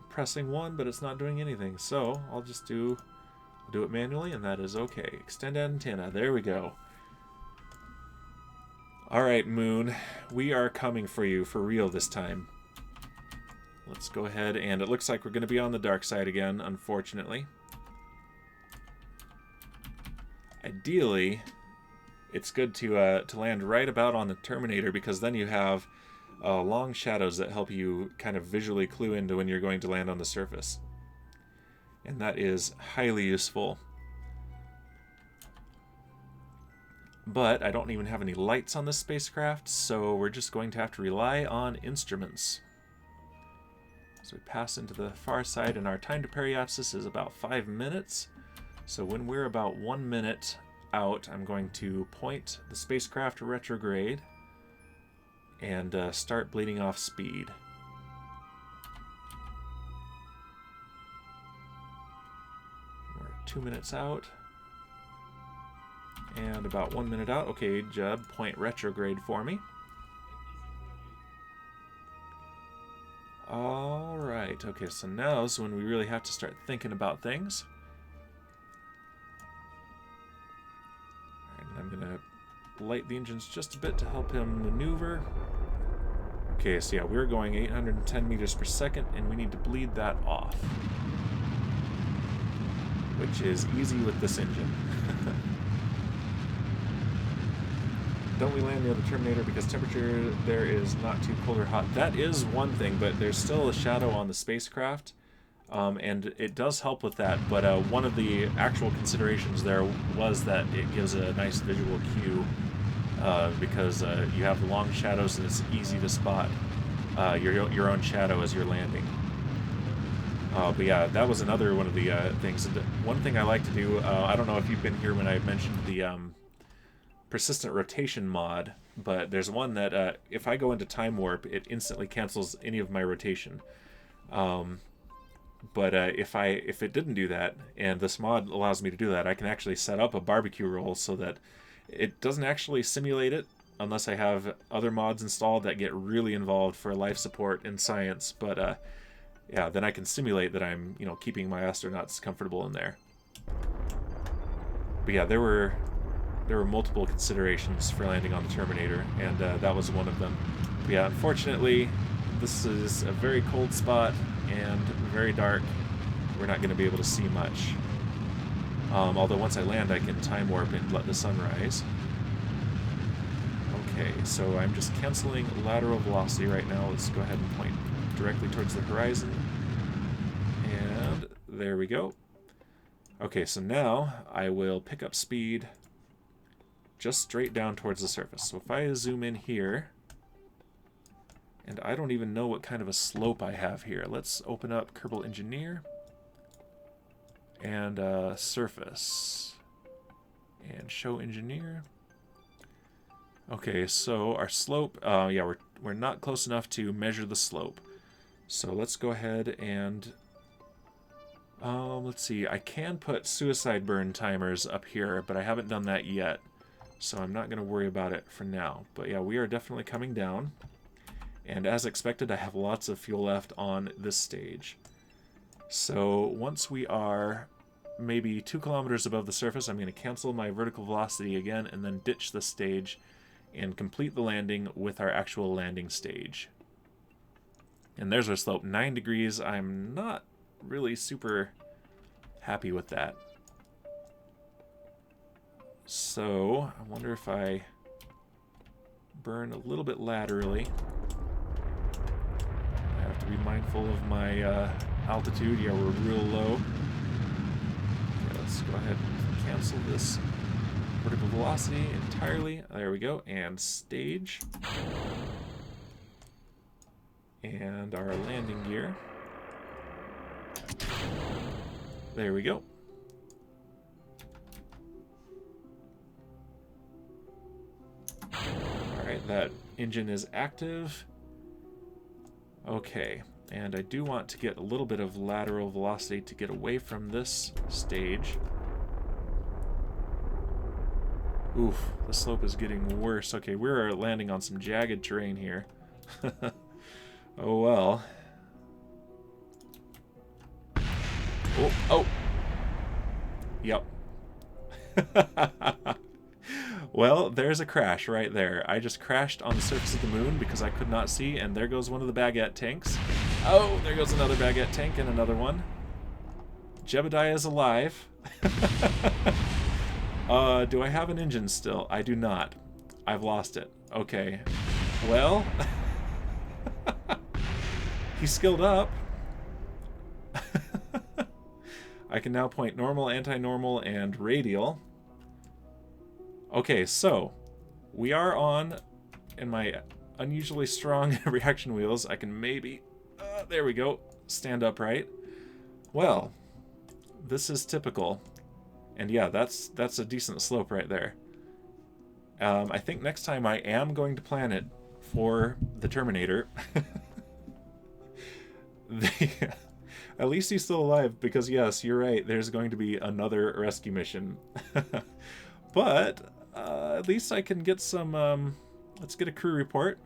Pressing 1, but it's not doing anything. So I'll just do it manually, and that is okay. Extend antenna. There we go. Alright, Moon, we are coming for you for real this time. Let's go ahead, and it looks like we're going to be on the dark side again, unfortunately. Ideally, it's good to land right about on the Terminator, because then you have long shadows that help you kind of visually clue into when you're going to land on the surface. And that is highly useful. But I don't even have any lights on this spacecraft, so we're just going to have to rely on instruments. So we pass into the far side, and our time to periapsis is about 5 minutes. So when we're about 1 minute out, I'm going to point the spacecraft retrograde and start bleeding off speed. 2 minutes out. And about 1 minute out. Okay, Jeb, point retrograde for me. Alright, okay, so now's when we really have to start thinking about things. Alright, and I'm going to light the engines just a bit to help him maneuver. Okay, so yeah, we're going 810 meters per second, and we need to bleed that off. Which is easy with this engine. Don't we land near the Terminator because temperature there is not too cold or hot? That is one thing, but there's still a shadow on the spacecraft, and it does help with that, but one of the actual considerations there was that it gives a nice visual cue, because you have long shadows and it's easy to spot your own shadow as you're landing. But yeah, that was another one of the things. One thing I like to do, I don't know if you've been here when I mentioned the persistent rotation mod, but there's one that if I go into time warp, it instantly cancels any of my rotation. But if it didn't do that, and this mod allows me to do that, I can actually set up a barbecue roll so that it doesn't actually simulate it unless I have other mods installed that get really involved for life support and science. But yeah, then I can simulate that I'm, you know, keeping my astronauts comfortable in there. But yeah, there were multiple considerations for landing on the Terminator, and that was one of them. But yeah, unfortunately, this is a very cold spot and very dark. We're not going to be able to see much. Although once I land, I can time warp and let the sun rise. Okay, so I'm just canceling lateral velocity right now. Let's go ahead and point directly towards the horizon. And there we go. Okay, so now I will pick up speed just straight down towards the surface. So if I zoom in here, and I don't even know what kind of a slope I have here. Let's open up Kerbal Engineer and surface and show engineer. Okay, so our slope, yeah, we're not close enough to measure the slope. So let's go ahead and let's see. I can put suicide burn timers up here, but I haven't done that yet. So I'm not going to worry about it for now. But yeah, we are definitely coming down. And as expected, I have lots of fuel left on this stage. So once we are maybe 2 kilometers above the surface, I'm going to cancel my vertical velocity again and then ditch the stage and complete the landing with our actual landing stage. And there's our slope, 9 degrees. I'm not really super happy with that. So I wonder if I burn a little bit laterally. I have to be mindful of my altitude. Yeah, we're real low. Okay, let's go ahead and cancel this vertical velocity entirely. There we go. And stage. And our landing gear. There we go. Alright, that engine is active. Okay, and I do want to get a little bit of lateral velocity to get away from this stage. Oof, the slope is getting worse. Okay, we're landing on some jagged terrain here. Oh well. Oh, oh! Yep. Well, there's a crash right there. I just crashed on the surface of the moon because I could not see, and there goes one of the baguette tanks. Oh, there goes another baguette tank and another one. Jebediah is alive. Do I have an engine still? I do not. I've lost it. Okay. Well, he's skilled up. I can now point normal, anti-normal, and radial. Okay, so we are on, in my unusually strong reaction wheels, I can maybe, there we go, stand upright. Well, this is typical. And yeah, that's a decent slope right there. I think next time I am going to plan it for the Terminator. At least he's still alive, because yes, you're right, there's going to be another rescue mission. But at least I can get some, let's get a crew report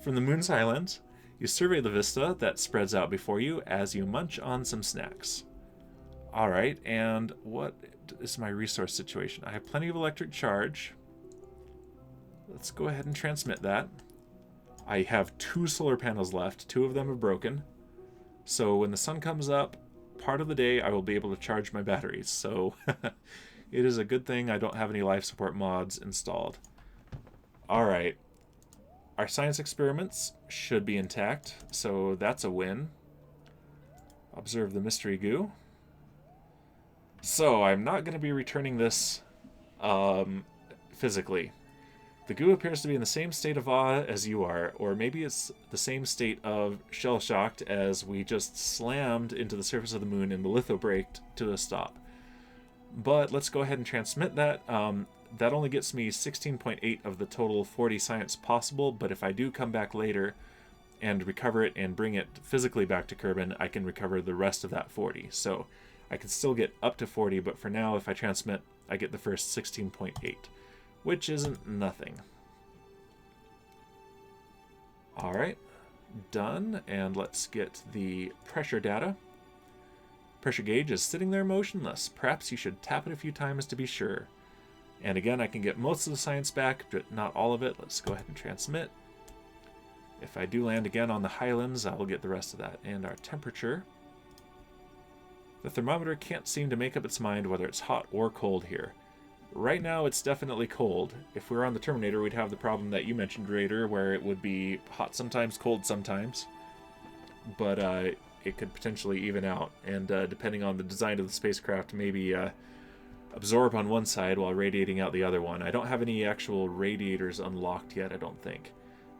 from the Moon's Highlands. You survey the vista that spreads out before you as you munch on some snacks. Alright, and what is my resource situation? I have plenty of electric charge. Let's go ahead and transmit that. I have 2 solar panels left. 2 of them are broken. So when the sun comes up, part of the day I will be able to charge my batteries. So it is a good thing I don't have any life support mods installed. Alright. Our science experiments should be intact, so that's a win. Observe the mystery goo. So I'm not going to be returning this physically. The goo appears to be in the same state of awe as you are, or maybe it's the same state of shell-shocked as we just slammed into the surface of the moon and the litho braked to a stop. But let's go ahead and transmit that. That only gets me 16.8 of the total 40 science possible, but if I do come back later and recover it and bring it physically back to Kerbin, I can recover the rest of that 40. So I can still get up to 40, but for now, if I transmit, I get the first 16.8, which isn't nothing. Alright, done, and let's get the pressure data. Pressure gauge is sitting there motionless. Perhaps you should tap it a few times to be sure. And again, I can get most of the science back, but not all of it. Let's go ahead and transmit. If I do land again on the Highlands, I will get the rest of that. And our temperature. The thermometer can't seem to make up its mind whether it's hot or cold here. Right now, it's definitely cold. If we were on the Terminator, we'd have the problem that you mentioned, Raider, where it would be hot sometimes, cold sometimes. But it could potentially even out. And depending on the design of the spacecraft, maybe absorb on one side while radiating out the other one. I don't have any actual radiators unlocked yet, I don't think.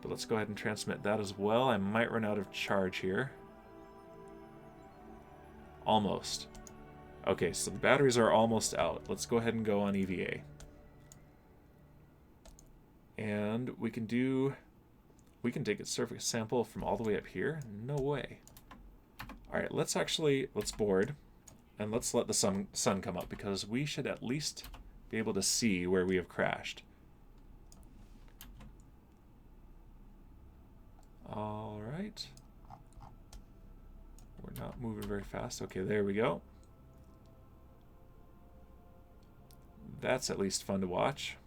But let's go ahead and transmit that as well. I might run out of charge here. Almost. Okay, so the batteries are almost out. Let's go ahead and go on EVA. And we can take a surface sample from all the way up here? No way. Alright, let's board. And let's let the sun come up, because we should at least be able to see where we have crashed. Alright. We're not moving very fast. Okay, there we go. That's at least fun to watch.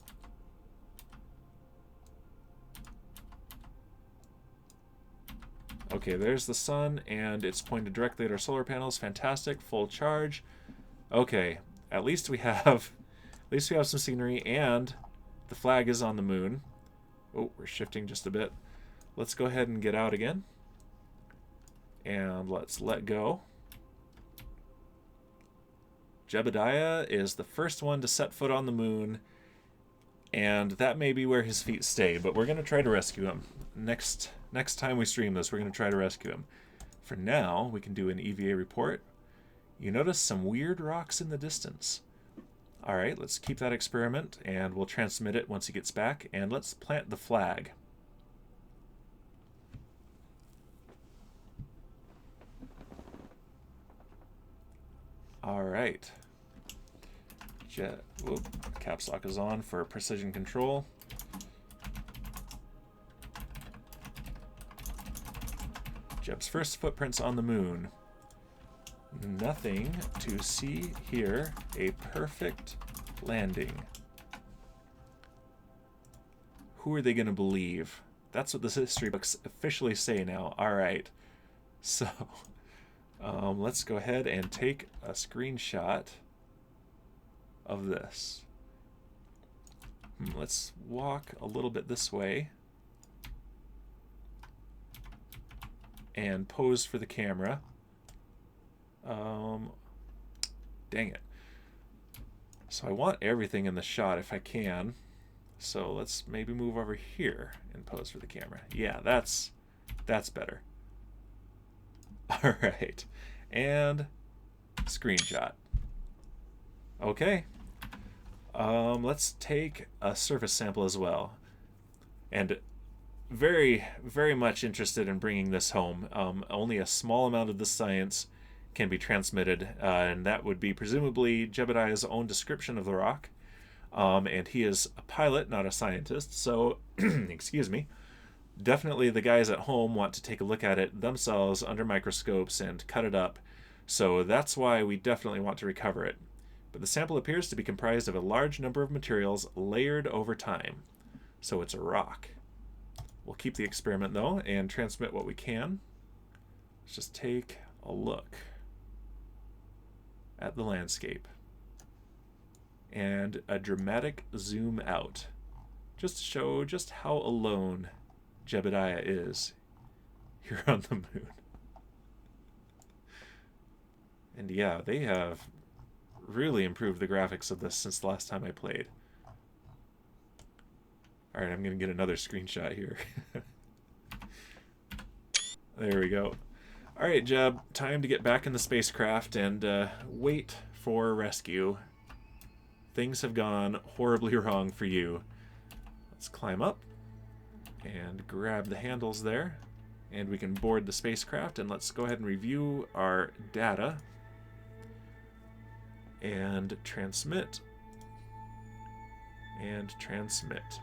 Okay, there's the sun, and it's pointed directly at our solar panels. Fantastic, full charge. Okay, at least we have some scenery, and the flag is on the moon. Oh, we're shifting just a bit. Let's go ahead and get out again. And let's let go. Jebediah is the first one to set foot on the moon, and that may be where his feet stay, but we're going to try to rescue him. Next time we stream this, we're going to try to rescue him. For now, we can do an EVA report. You notice some weird rocks in the distance. Alright, let's keep that experiment, and we'll transmit it once he gets back, and let's plant the flag. Alright. Caps lock is on for precision control. Jeb's first footprints on the moon. Nothing to see here. A perfect landing. Who are they going to believe? That's what the history books officially say now. Alright. So, let's go ahead and take a screenshot of this. Let's walk a little bit this way and pose for the camera. Dang it. So I want everything in the shot if I can. So let's maybe move over here and pose for the camera. Yeah, that's better. All right. And screenshot. Okay. Let's take a surface sample as well. And very, very much interested in bringing this home. Only a small amount of the science, can be transmitted, and that would be presumably Jebediah's own description of the rock. And he is a pilot, not a scientist, so, excuse me, definitely the guys at home want to take a look at it themselves under microscopes and cut it up, so that's why we definitely want to recover it. But the sample appears to be comprised of a large number of materials layered over time, so it's a rock. We'll keep the experiment, though, and transmit what we can. Let's just take a look at the landscape. And a dramatic zoom out, just to show just how alone Jebediah is here on the moon. And yeah, they have really improved the graphics of this since the last time I played. Alright, I'm going to get another screenshot here. There we go. Alright, Jeb, time to get back in the spacecraft and wait for rescue. Things have gone horribly wrong for you. Let's climb up and grab the handles there, and we can board the spacecraft, and let's go ahead and review our data and transmit and transmit.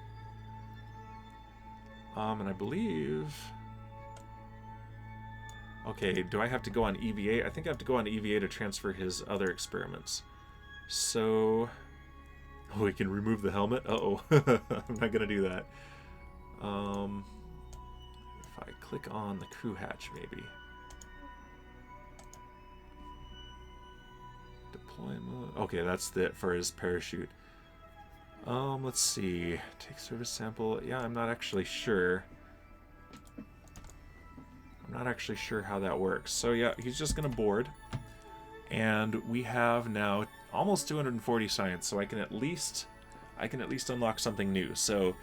And I believe, okay, do I have to go on EVA? I think I have to go on EVA to transfer his other experiments. So oh, we can remove the helmet? Uh-oh. I'm not going to do that. If I click on the crew hatch, maybe. Deployment. Okay, that's it for his parachute. Let's see. Take service sample. Yeah, I'm not actually sure. I'm not actually sure how that works. So yeah, he's just going to board. And we have now almost 240 science, so I can at least unlock something new. So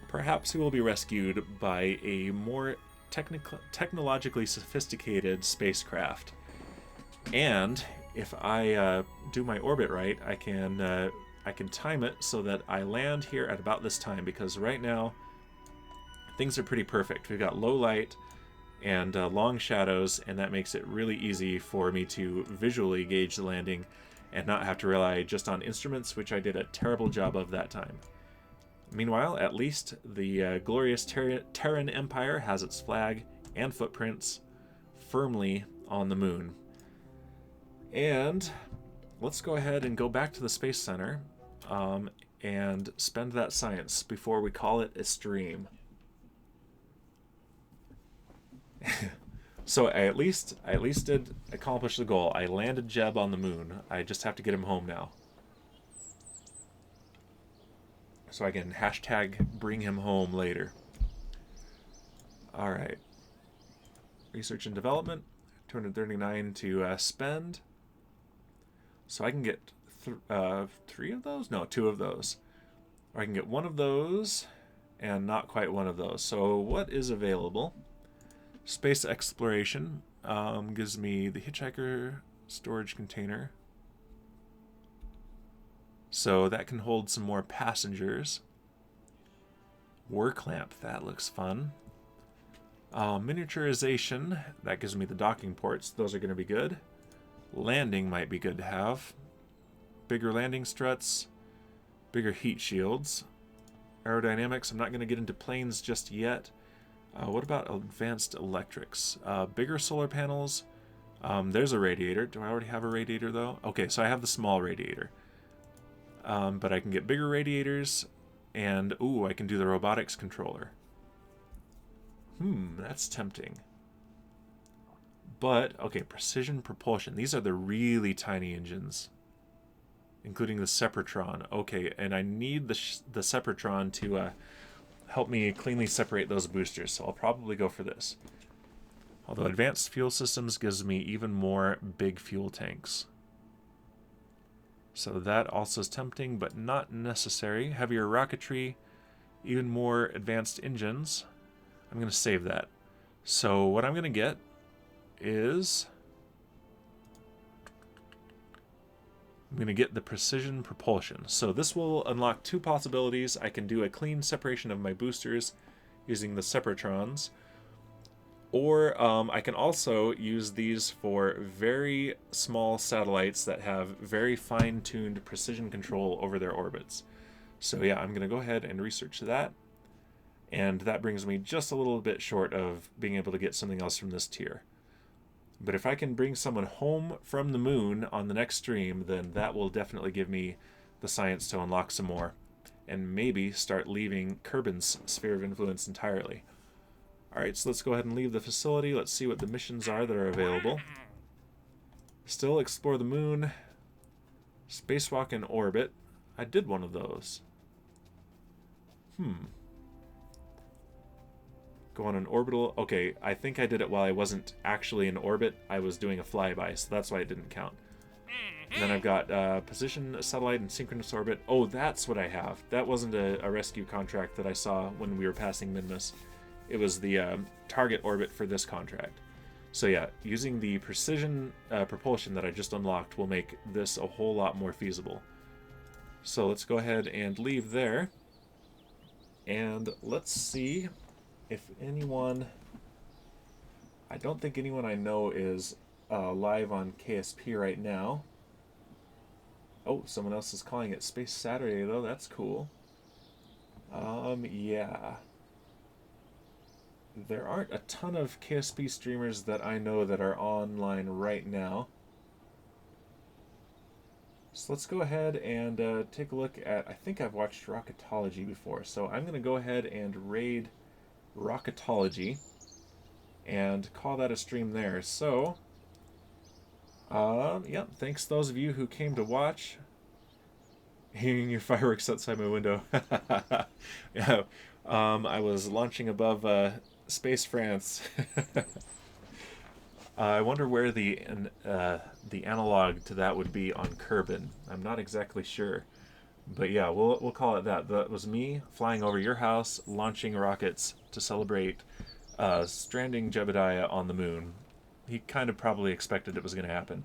perhaps he will be rescued by a more technologically sophisticated spacecraft. And if I do my orbit right, I can time it so that I land here at about this time, because right now things are pretty perfect. We've got low light and long shadows, and that makes it really easy for me to visually gauge the landing and not have to rely just on instruments, which I did a terrible job of that time. Meanwhile, at least the glorious Terran Empire has its flag and footprints firmly on the moon. And let's go ahead and go back to the Space Center and spend that science before we call it a stream. So I at least did accomplish the goal. I landed Jeb on the moon. I just have to get him home now. So I can hashtag bring him home later. Alright. Research and development. 239 to spend. So I can get 3 of those? No, 2 of those. Or I can get 1 of those and not quite 1 of those. So what is available? Space exploration gives me the hitchhiker storage container. So that can hold some more passengers. Work lamp, that looks fun. Miniaturization, that gives me the docking ports. Those are going to be good. Landing might be good to have. Bigger landing struts. Bigger heat shields. Aerodynamics, I'm not going to get into planes just yet. What about advanced electrics? Bigger solar panels. There's a radiator. Do I already have a radiator, though? Okay, so I have the small radiator. But I can get bigger radiators, and, ooh, I can do the robotics controller. That's tempting. But, okay, precision propulsion. These are the really tiny engines, including the Sepratron. Okay, and I need the Sepratron to help me cleanly separate those boosters, so I'll probably go for this. Although advanced fuel systems gives me even more big fuel tanks. So that also is tempting, but not necessary. Heavier rocketry, even more advanced engines. I'm going to save that. So what I'm going to get is... I'm going to get the precision propulsion. So this will unlock 2 possibilities. I can do a clean separation of my boosters using the Sepratrons, Or I can also use these for very small satellites that have very fine-tuned precision control over their orbits. So yeah, I'm going to go ahead and research that. And that brings me just a little bit short of being able to get something else from this tier. But if I can bring someone home from the moon on the next stream, then that will definitely give me the science to unlock some more. And maybe start leaving Kerbin's sphere of influence entirely. Alright, so let's go ahead and leave the facility. Let's see what the missions are that are available. Still explore the moon. Spacewalk in orbit. I did one of those. Go on an orbital. Okay, I think I did it while I wasn't actually in orbit. I was doing a flyby, so that's why it didn't count. And then I've got position, satellite, and synchronous orbit. Oh, that's what I have. That wasn't a rescue contract that I saw when we were passing Minmus. It was the target orbit for this contract. So yeah, using the precision propulsion that I just unlocked will make this a whole lot more feasible. So let's go ahead and leave there. And let's see if anyone... I don't think anyone I know is live on KSP right now. Oh, someone else is calling it Space Saturday, though. That's cool. Yeah. There aren't a ton of KSP streamers that I know that are online right now. So let's go ahead and take a look at... I think I've watched Rocketology before, so I'm going to go ahead and raid Rocketology and call that a stream there. So, yeah, thanks to those of you who came to watch. Hearing your fireworks outside my window. Yeah, I was launching above Space France. I wonder where the analog to that would be on Kerbin. I'm not exactly sure, but yeah, we'll call it that. That was me flying over your house, launching rockets to celebrate stranding Jebediah on the moon. He kind of probably expected it was going to happen.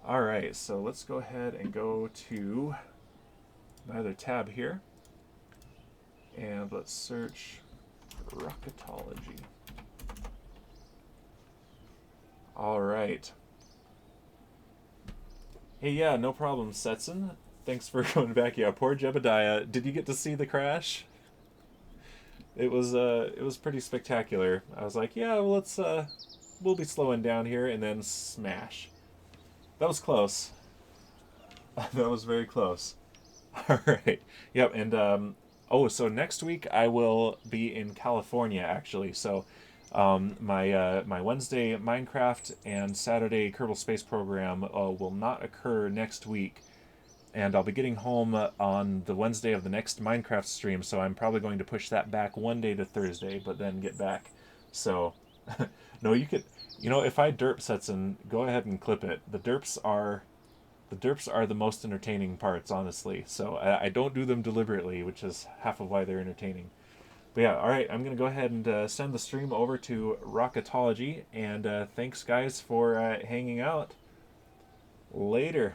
All right, so let's go ahead and go to my other tab here, and let's search Rocketology. All right. Hey, yeah, no problem, Setson. Thanks for coming back. Yeah, poor Jebediah. Did you get to see the crash? It was pretty spectacular. I was like, yeah, well, we'll be slowing down here, and then smash. That was close. That was very close. All right. Yep. And oh, so next week I will be in California actually. So my Wednesday Minecraft and Saturday Kerbal Space Program will not occur next week, and I'll be getting home on the Wednesday of the next Minecraft stream. So I'm probably going to push that back one day to Thursday, but then get back. So no, you could. If I derp Setson, go ahead and clip it. The derps are the most entertaining parts, honestly. So I don't do them deliberately, which is half of why they're entertaining. But yeah, all right, I'm going to go ahead and send the stream over to Rocketology. And thanks, guys, for hanging out. Later.